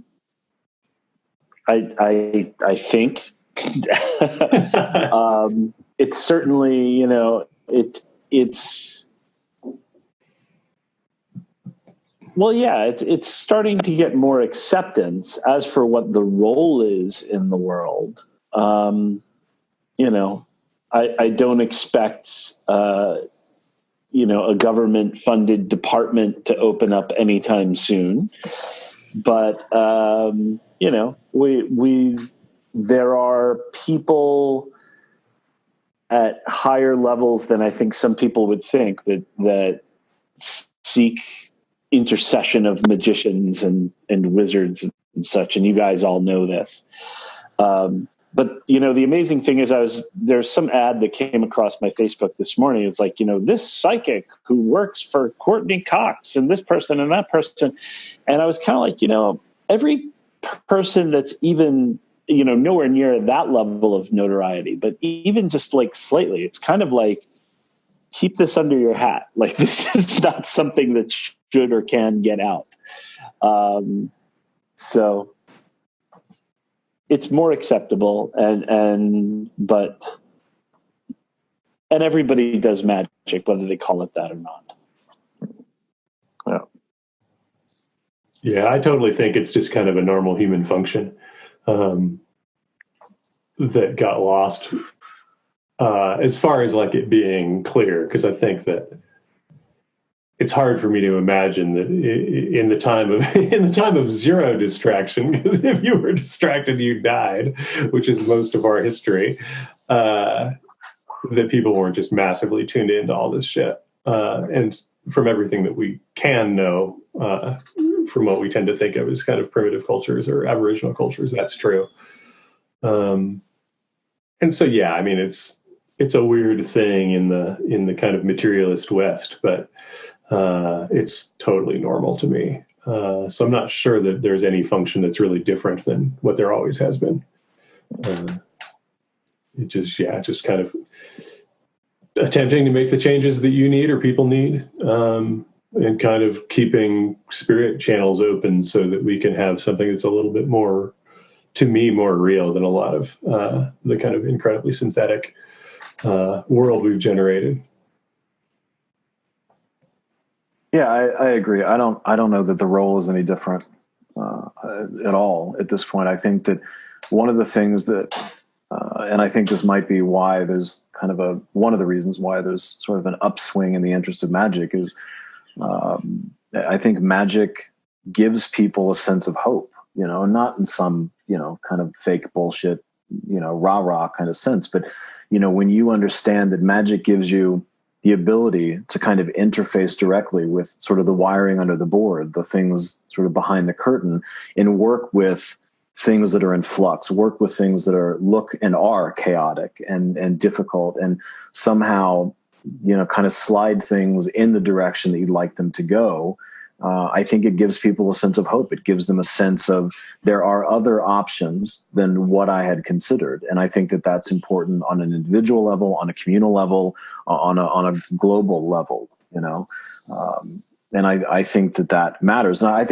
think it's certainly, it's starting to get more acceptance. As for what the role is in the world, I don't expect, a government-funded department to open up anytime soon. But, there are people at higher levels than I think some people would think that seek intercession of magicians and wizards and such. And you guys all know this. But, the amazing thing is there's some ad that came across my Facebook this morning. It's like, this psychic who works for Courtney Cox and this person and that person. And I was kind of like, every person that's even, nowhere near that level of notoriety, but even just like slightly, it's kind of like, keep this under your hat. Like, this is not something that should or can get out. So it's more acceptable, and everybody does magic, whether they call it that or not. Yeah. Yeah, I totally think it's just kind of a normal human function that got lost as far as like it being clear, because I think that it's hard for me to imagine that in the time of zero distraction, because if you were distracted, you died, which is most of our history, that people weren't just massively tuned into all this shit. And from everything that we can know, from what we tend to think of as kind of primitive cultures or Aboriginal cultures, that's true. And so, yeah, I mean, it's a weird thing in the kind of materialist West, but it's totally normal to me. So I'm not sure that there's any function that's really different than what there always has been. It just kind of attempting to make the changes that you need or people need, and kind of keeping spirit channels open so that we can have something that's a little bit more, to me, more real than a lot of the kind of incredibly synthetic world we've generated. Yeah, I agree. I don't know that the role is any different at all at this point. I think that one of the things that And I think this might be why there's kind of one of the reasons why there's sort of an upswing in the interest of magic is I think magic gives people a sense of hope, not in some, kind of fake bullshit, rah-rah kind of sense. But, when you understand that magic gives you the ability to kind of interface directly with sort of the wiring under the board, the things sort of behind the curtain, and work with things that are in flux, work with things that are chaotic and difficult, and somehow, kind of slide things in the direction that you'd like them to go. I think it gives people a sense of hope. It gives them a sense of there are other options than what I had considered. And I think that that's important on an individual level, on a communal level, on a global level, and I think that matters. And I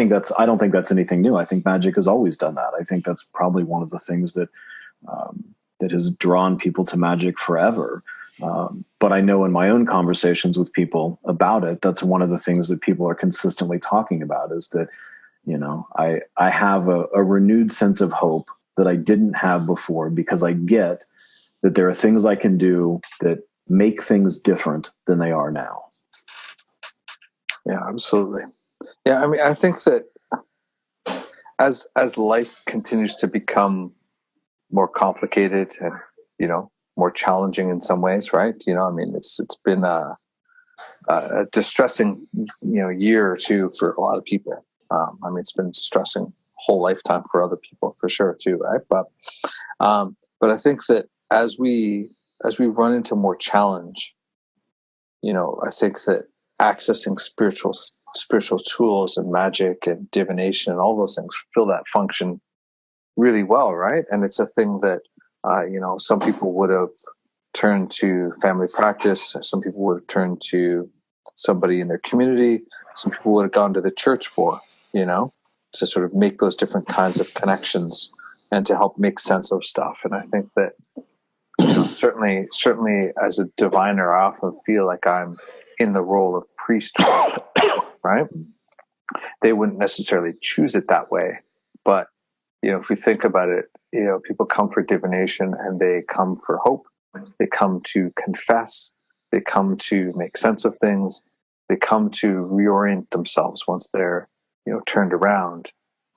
don't think that's anything new. I think magic has always done that. I think that's probably one of the things that has drawn people to magic forever. But I know in my own conversations with people about it, that's one of the things that people are consistently talking about is that, I have a renewed sense of hope that I didn't have before because I get that there are things I can do that make things different than they are now. Yeah, absolutely. Yeah, I mean, I think that as life continues to become more complicated and, more challenging in some ways, right? I mean, it's been a distressing, year or two for a lot of people. I mean, it's been distressing whole lifetime for other people for sure too, right? But I think that as we run into more challenge, I think that accessing spiritual tools and magic and divination and all those things fill that function really well, right? And it's a thing that some people would have turned to family practice. Some people would have turned to somebody in their community. Some people would have gone to the church for, to sort of make those different kinds of connections and to help make sense of stuff. And I think that, certainly as a diviner, I often feel like I'm in the role of priesthood, right? They wouldn't necessarily choose it that way, but if we think about it, people come for divination and they come for hope. They come to confess. They come to make sense of things. They come to reorient themselves once they're, turned around.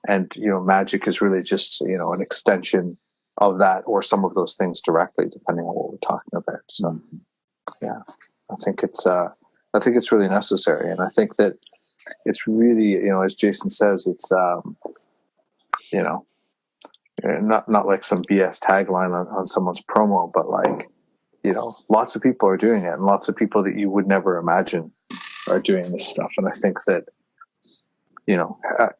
And, magic is really just, an extension of that or some of those things directly, depending on what we're talking about. So, yeah, I think it's really necessary. And I think that it's really, as Jason says, it's, not like some BS tagline on someone's promo, but like, lots of people are doing it and lots of people that you would never imagine are doing this stuff. And I think that,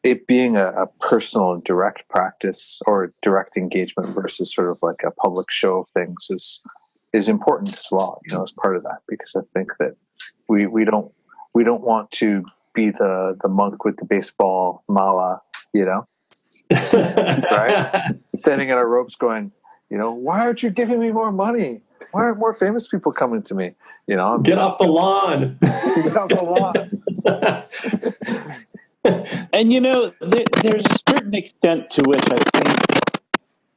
it being a personal and direct practice or direct engagement versus sort of like a public show of things is important as well, as part of that, because I think that we don't want to be the monk with the baseball mala, right? Standing in our ropes going, why aren't you giving me more money? Why aren't more famous people coming to me? Get off the lawn. Get off the lawn. And there's a certain extent to which I think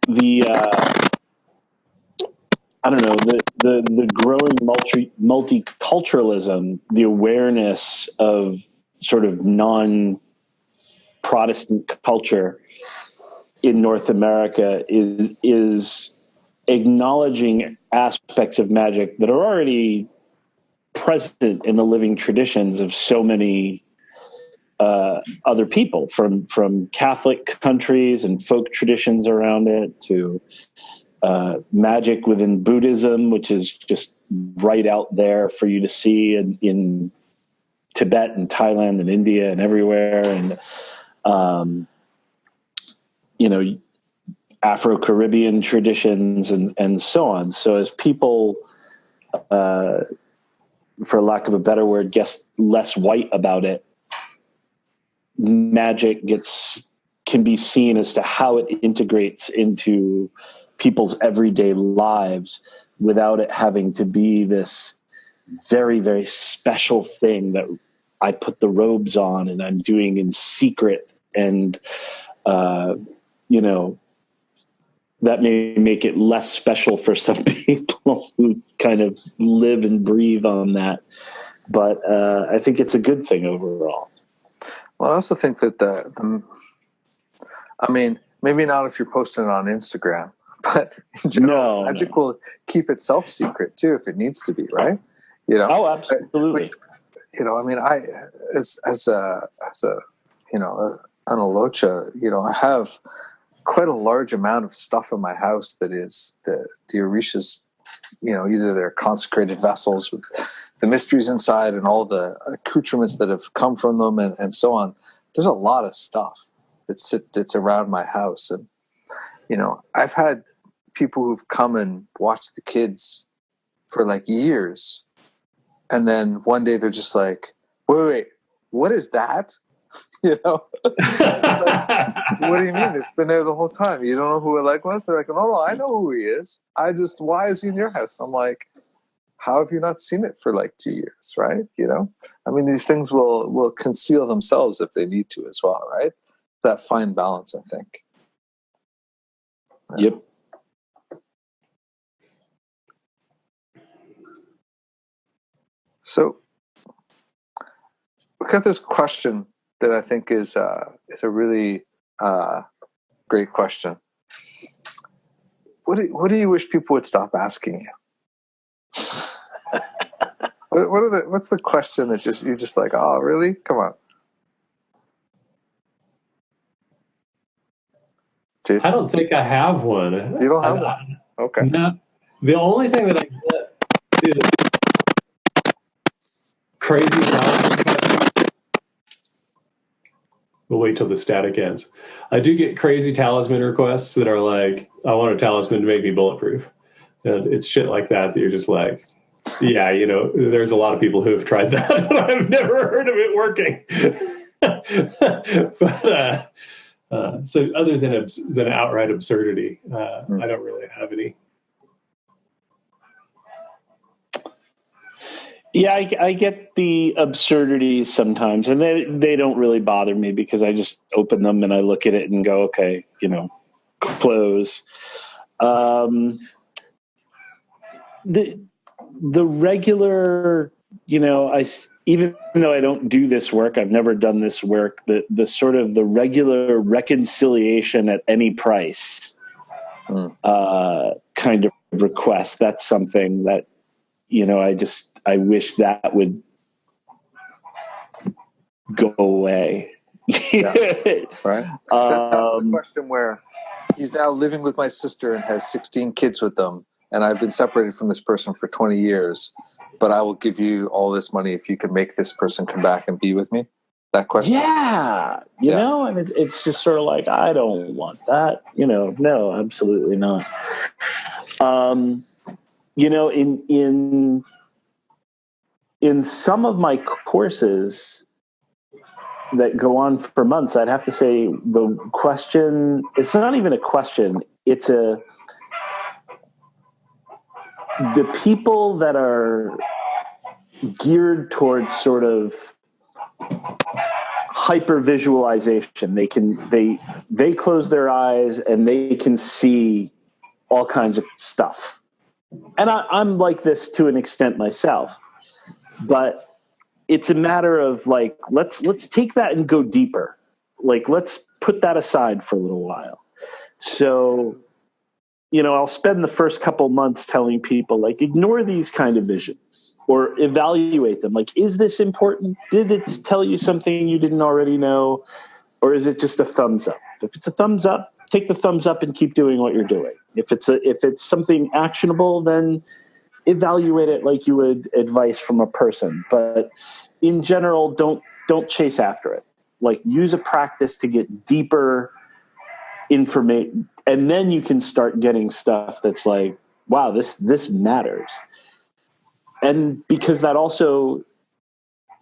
the growing multiculturalism, the awareness of sort of non-Protestant culture in North America is acknowledging aspects of magic that are already present in the living traditions of so many other people, from Catholic countries and folk traditions around it to magic within Buddhism, which is just right out there for you to see in Tibet and Thailand and India and everywhere. And, Afro-Caribbean traditions and so on. So as people, for lack of a better word, get less white about it, magic can be seen as to how it integrates into people's everyday lives without it having to be this very, very special thing that I put the robes on and I'm doing in secret and, that may make it less special for some people who kind of live and breathe on that. But I think it's a good thing overall. Well, I also think that I mean, maybe not if you're posting it on Instagram, but in general, magic will keep itself secret too if it needs to be, right? You know? Oh, absolutely. You know, I mean, as a you know, an alocha, you know, I have quite a large amount of stuff in my house that is the Orishas, you know, either they're consecrated vessels with the mysteries inside and all the accoutrements that have come from them and so on. There's a lot of stuff that's around my house. And, you know, I've had people who've come and watched the kids for like years. And then one day they're just like, wait, what is that? You know, like, what do you mean? It's been there the whole time. You don't know who it like was? They're like, no, I know who he is. Why is he in your house? I'm like, how have you not seen it for like 2 years, right? You know, I mean, these things will conceal themselves if they need to as well, right? That fine balance, I think. Yep. So we got this question that I think is a really great question. What do you wish people would stop asking you? What's the question that you're just like, oh, really? Come on. Jason? I don't think I have one. You don't have one? Okay. No. The only thing that I get is crazy talisman. We'll wait till the static ends. I do get crazy talisman requests that are like, I want a talisman to make me bulletproof. And it's shit like that you're just like, yeah, you know, there's a lot of people who have tried that, but I've never heard of it working. But so other than outright absurdity, I don't really have any. Yeah, I get the absurdities sometimes, and they don't really bother me because I just open them and I look at it and go, okay, you know, close. The regular, you know, even though I don't do this work, I've never done this work, the sort of the regular reconciliation at any price kind of request, that's something that, you know, I wish that would go away. Yeah. Right. That's the question where he's now living with my sister and has 16 kids with them. And I've been separated from this person for 20 years, but I will give you all this money if you can make this person come back and be with me. That question. Yeah. You know, and it's just sort of like, I don't want that, you know, no, absolutely not. You know, in some of my courses that go on for months, I'd have to say the question, it's not even a question. It's the people that are geared towards sort of hyper visualization. They close their eyes and they can see all kinds of stuff. And I'm like this to an extent myself, but it's a matter of like, let's take that and go deeper. Like, let's put that aside for a little while. So, you know, I'll spend the first couple months telling people, like, ignore these kind of visions or evaluate them. Like, is this important? Did it tell you something you didn't already know? Or is it just a thumbs up? If it's a thumbs up, take the thumbs up and keep doing what you're doing. If it's something actionable, then evaluate it like you would advice from a person. But in general, don't chase after it. Like, use a practice to get deeper information, and then you can start getting stuff that's like, wow, this matters. And because that also,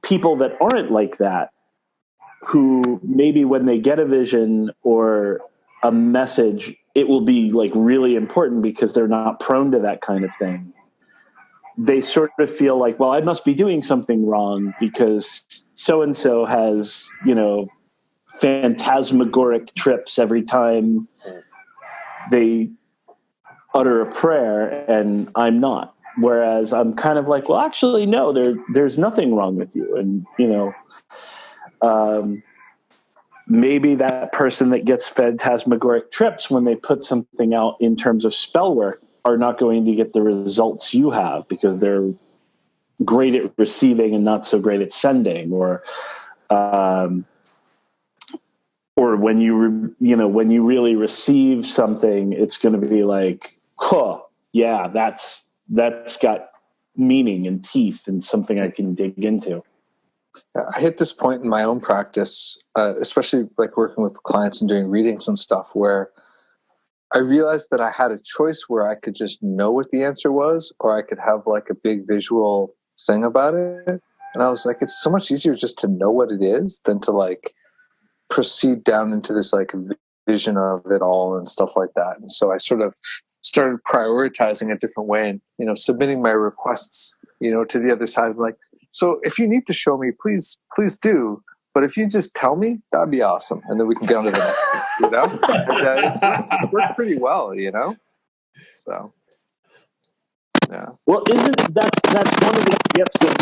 people that aren't like that, who maybe when they get a vision or a message, it will be like really important because they're not prone to that kind of thing. They sort of feel like, well, I must be doing something wrong because so-and-so has, you know, phantasmagoric trips every time they utter a prayer and I'm not. Whereas I'm kind of like, well, actually, no, there's nothing wrong with you. And, maybe that person that gets phantasmagoric trips when they put something out in terms of spell work are not going to get the results you have because they're great at receiving and not so great at sending, or when when you really receive something, it's going to be like, yeah, that's got meaning and teeth and something I can dig into. I hit this point in my own practice, especially like working with clients and doing readings and stuff, where I realized that I had a choice where I could just know what the answer was, or I could have like a big visual thing about it. And I was like, it's so much easier just to know what it is than to like proceed down into this like vision of it all and stuff like that. And so I sort of started prioritizing a different way and, submitting my requests, to the other side. Like, so if you need to show me, please do. But if you just tell me, that'd be awesome. And then we can get on to the next thing, And, it's worked pretty well, So, yeah. Well, that's one of the gifts of,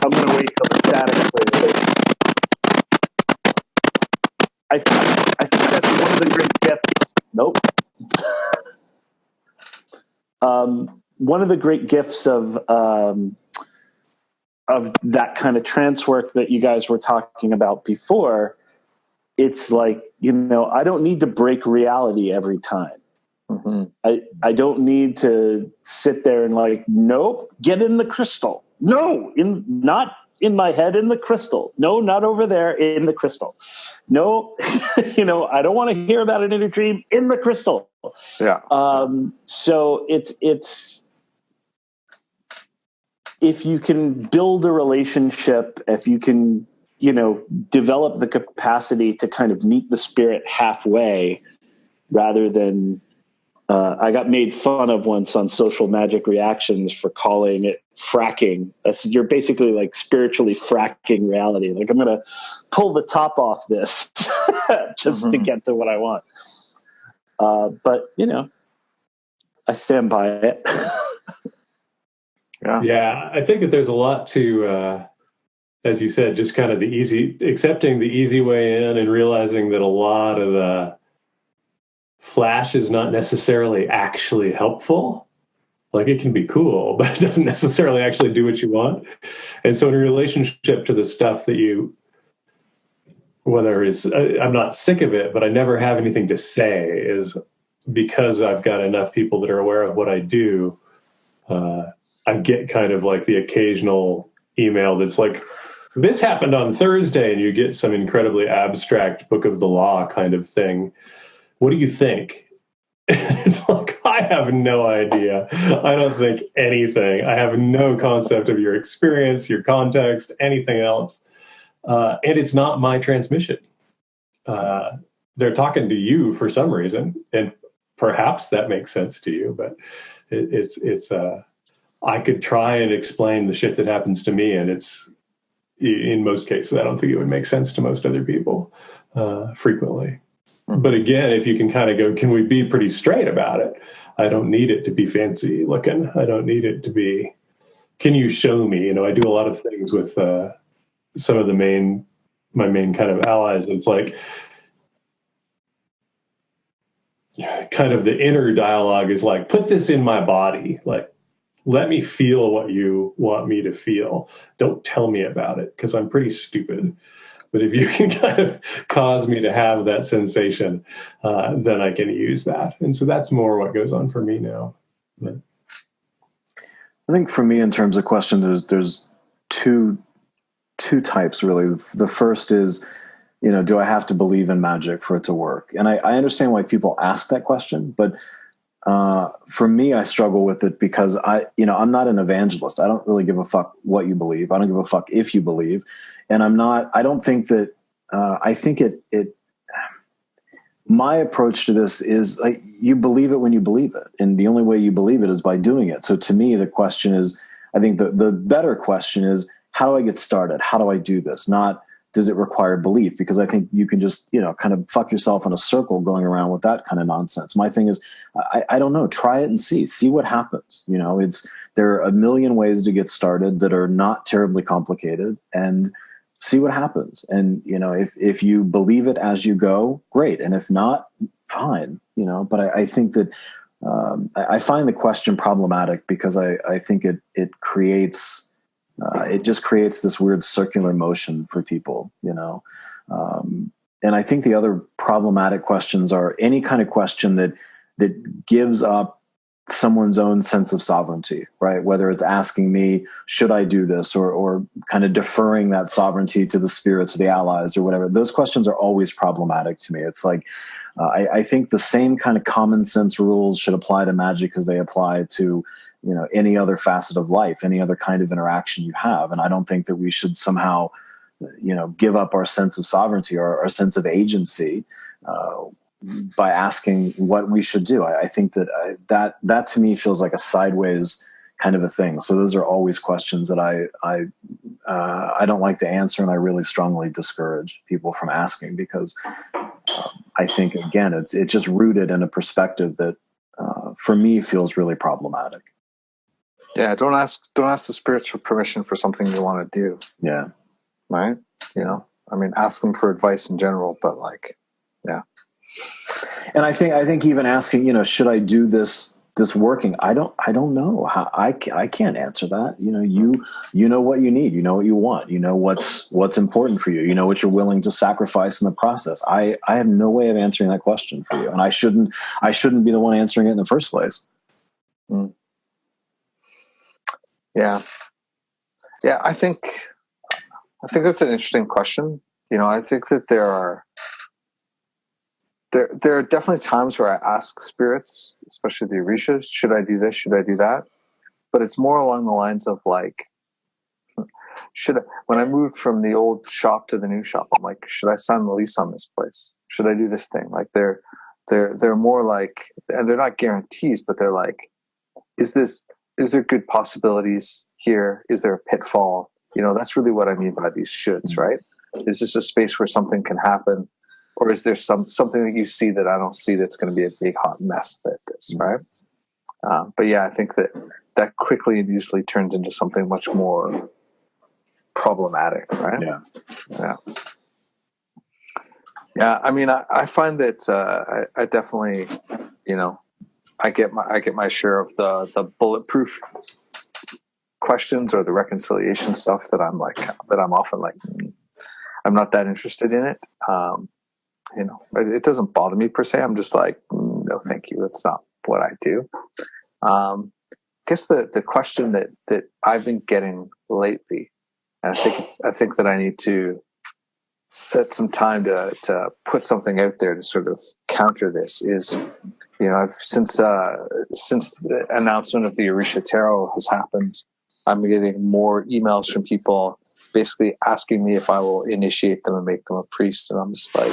I'm going to wait till the static plays. I think that's one of the great gifts. Nope. One of the great gifts of that kind of trance work that you guys were talking about before, it's like, I don't need to break reality every time. Mm-hmm. I don't need to sit there and like, nope, get in the crystal. No, not in my head, in the crystal. No, not over there, in the crystal. No, I don't want to hear about it in a dream, in the crystal. Yeah. So it's if you can build a relationship, if you can, develop the capacity to kind of meet the spirit halfway rather than, I got made fun of once on Social Magic Reactions for calling it fracking. You're basically like spiritually fracking reality. Like, I'm going to pull the top off this just to get to what I want. But, I stand by it. Yeah, I think that there's a lot to, as you said, just kind of accepting the easy way in and realizing that a lot of the flash is not necessarily actually helpful. Like, it can be cool, but it doesn't necessarily actually do what you want. And so in relationship to the stuff that I'm not sick of it, but I never have anything to say, is because I've got enough people that are aware of what I do. I get kind of like the occasional email that's like, this happened on Thursday, and you get some incredibly abstract book of the law kind of thing. What do you think? It's like, I have no idea. I don't think anything. I have no concept of your experience, your context, anything else. And it's not my transmission. They're talking to you for some reason, and perhaps that makes sense to you, but it's I could try and explain the shit that happens to me, and it's, in most cases, I don't think it would make sense to most other people frequently. But again, if you can kind of go, can we be pretty straight about it? I don't need it to be fancy looking. I don't need it to be, can you show me? I do a lot of things with some of my main kind of allies. It's like, kind of the inner dialogue is like, put this in my body. Like, let me feel what you want me to feel. Don't tell me about it, because I'm pretty stupid. But if you can kind of cause me to have that sensation, then I can use that. And so that's more what goes on for me now. But I think for me, in terms of question, there's two types, really. The first is, do I have to believe in magic for it to work? And I understand why people ask that question, but for me, I struggle with it because I'm not an evangelist. I don't really give a fuck what you believe. I don't give a fuck if you believe. And I don't think that, I think my approach to this is like, you believe it when you believe it. And the only way you believe it is by doing it. So to me, the question is, I think the better question is, how do I get started? How do I do this? Not, does it require belief? Because I think you can just, kind of fuck yourself in a circle going around with that kind of nonsense. My thing is, I don't know, try it and see what happens. There are a million ways to get started that are not terribly complicated, and see what happens. And, if you believe it as you go, great. And if not, fine, but I think that, I find the question problematic because I think it creates, it just creates this weird circular motion for people, and I think the other problematic questions are any kind of question that gives up someone's own sense of sovereignty, right? Whether it's asking me, should I do this, or kind of deferring that sovereignty to the spirits or the allies or whatever. Those questions are always problematic to me. It's like, I think the same kind of common sense rules should apply to magic as they apply to, any other facet of life, any other kind of interaction you have. And I don't think that we should somehow, give up our sense of sovereignty or our sense of agency by asking what we should do. I think that to me feels like a sideways kind of a thing. So those are always questions that I don't like to answer, and I really strongly discourage people from asking, because I think, again, it's just rooted in a perspective that for me feels really problematic. Yeah, don't ask the spirits for permission for something you want to do. Yeah. Right? Ask them for advice in general, but yeah. And I think even asking, should I do this working? I don't know how. I can't answer that. You know what you need. You know what you want. You know what's important for you. You know what you're willing to sacrifice in the process. I have no way of answering that question for you, and I shouldn't be the one answering it in the first place. Mm. Yeah. I think that's an interesting question. I think that there are definitely times where I ask spirits, especially the Orishas, should I do this? Should I do that? But it's more along the lines of when I moved from the old shop to the new shop, I'm like, should I sign the lease on this place? Should I do this thing? They're more like, and they're not guarantees, but they're like, is there good possibilities here? Is there a pitfall? That's really what I mean by these shoulds, right? Is this a space where something can happen? Or is there something that you see that I don't see that's going to be a big hot mess about this, right? But yeah, I think that quickly and usually turns into something much more problematic, right? Yeah. Yeah. I find that I definitely, I get my share of the bulletproof questions or the reconciliation stuff that I'm often like, I'm not that interested in it. It doesn't bother me per se. I'm just like, no, thank you. That's not what I do. I guess the question that I've been getting lately, and I think that I need to set some time to put something out there to sort of counter this is, I've since the announcement of the Orisha Tarot has happened, I'm getting more emails from people basically asking me if I will initiate them and make them a priest. And I'm just like,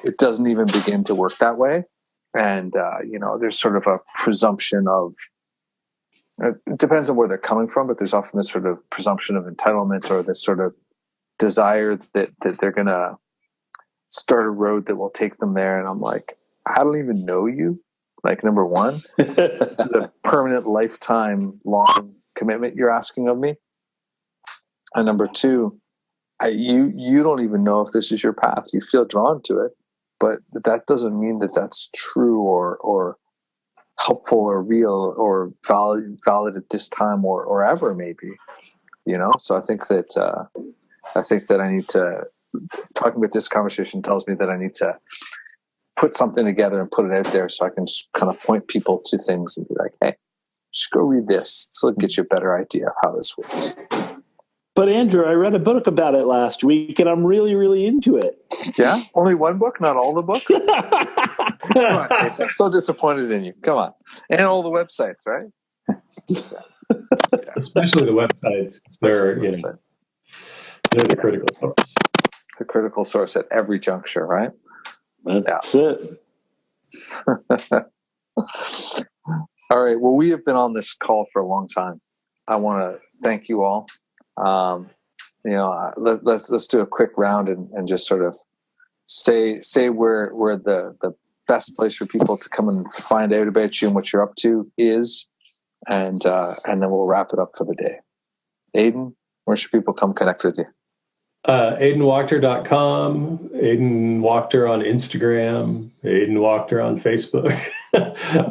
it doesn't even begin to work that way. And, there's sort of a presumption of, it depends on where they're coming from, but there's often this sort of presumption of entitlement or this sort of desire that they're going to start a road that will take them there. And I'm like, I don't even know you. Like, number one, this is a permanent lifetime long commitment you're asking of me. And number two, you don't even know if this is your path. You feel drawn to it, but that doesn't mean that that's true or helpful or real or valid at this time or ever, maybe. So I think that I need to, talking about this conversation tells me that I need to put something together and put it out there so I can just kind of point people to things and be like, hey, just go read this. So it gets you a better idea of how this works. But Andrew, I read a book about it last week and I'm really, really into it. Yeah? Only one book, not all the books? Come on, Jason. I'm so disappointed in you. Come on. And all the websites, right? Yeah. Especially the websites. They're the critical source. The critical source at every juncture, right? That's it. All right. Well, we have been on this call for a long time. I want to thank you all. let's do a quick round and just sort of say where the best place for people to come and find out about you and what you're up to is, and then we'll wrap it up for the day. Aidan, where should people come connect with you? AidanWachter.com, Aidan Wachter on Instagram, Aidan Wachter on Facebook,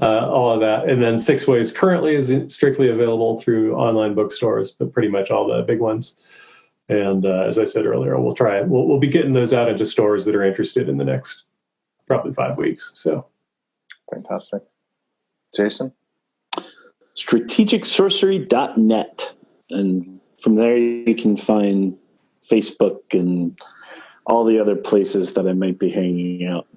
all of that. And then Six Ways currently is strictly available through online bookstores, but pretty much all the big ones. And as I said earlier, we'll be getting those out into stores that are interested in the next probably 5 weeks. So fantastic. Jason? strategicsorcery.net. And from there you can find Facebook and all the other places that I might be hanging out.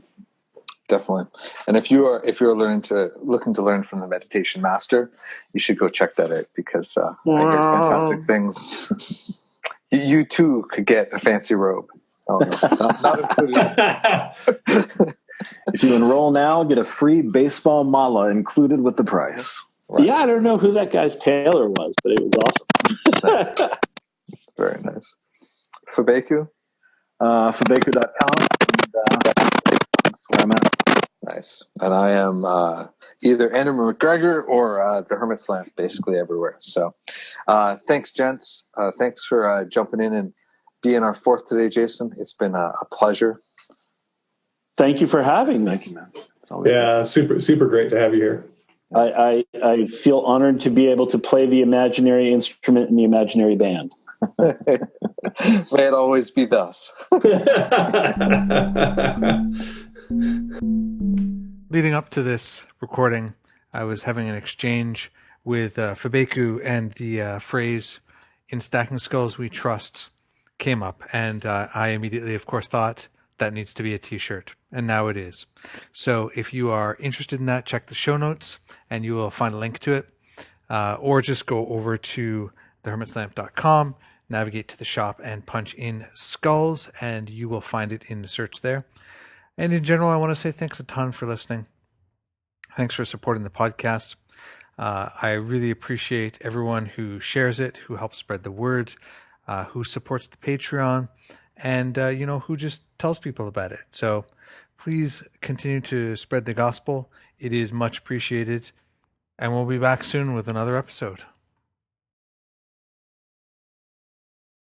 Definitely. And if you're looking to learn from the meditation master, you should go check that out, because I heard fantastic things. You too could get a fancy robe. Oh, no, not included. If you enroll now, get a free baseball mala included with the price. Right. Yeah, I don't know who that guy's tailor was, but it was awesome. Nice. Very nice. Fabeku? Fabeku.com. That's where I'm at. Nice. And I am either Andrew McGregor or the Hermit Slant, basically everywhere. So thanks, gents. Thanks for jumping in and being our fourth today, Jason. It's been a pleasure. Thank you for having me. Thank you, man. Yeah, super great to have you here. I feel honored to be able to play the imaginary instrument in the imaginary band. May it always be thus. Leading up to this recording, I was having an exchange with Fabeku, and the phrase "in stacking skulls we trust" came up, and I immediately, of course, thought that needs to be a t-shirt, and now it is. So if you are interested in that, check the show notes and you will find a link to it, or just go over to thehermitslamp.com, navigate to the shop and punch in skulls, and you will find it in the search there. And in general, I want to say thanks a ton for listening. Thanks for supporting the podcast. I really appreciate everyone who shares it, who helps spread the word, who supports the Patreon, and who just tells people about it. So please continue to spread the gospel. It is much appreciated. And we'll be back soon with another episode.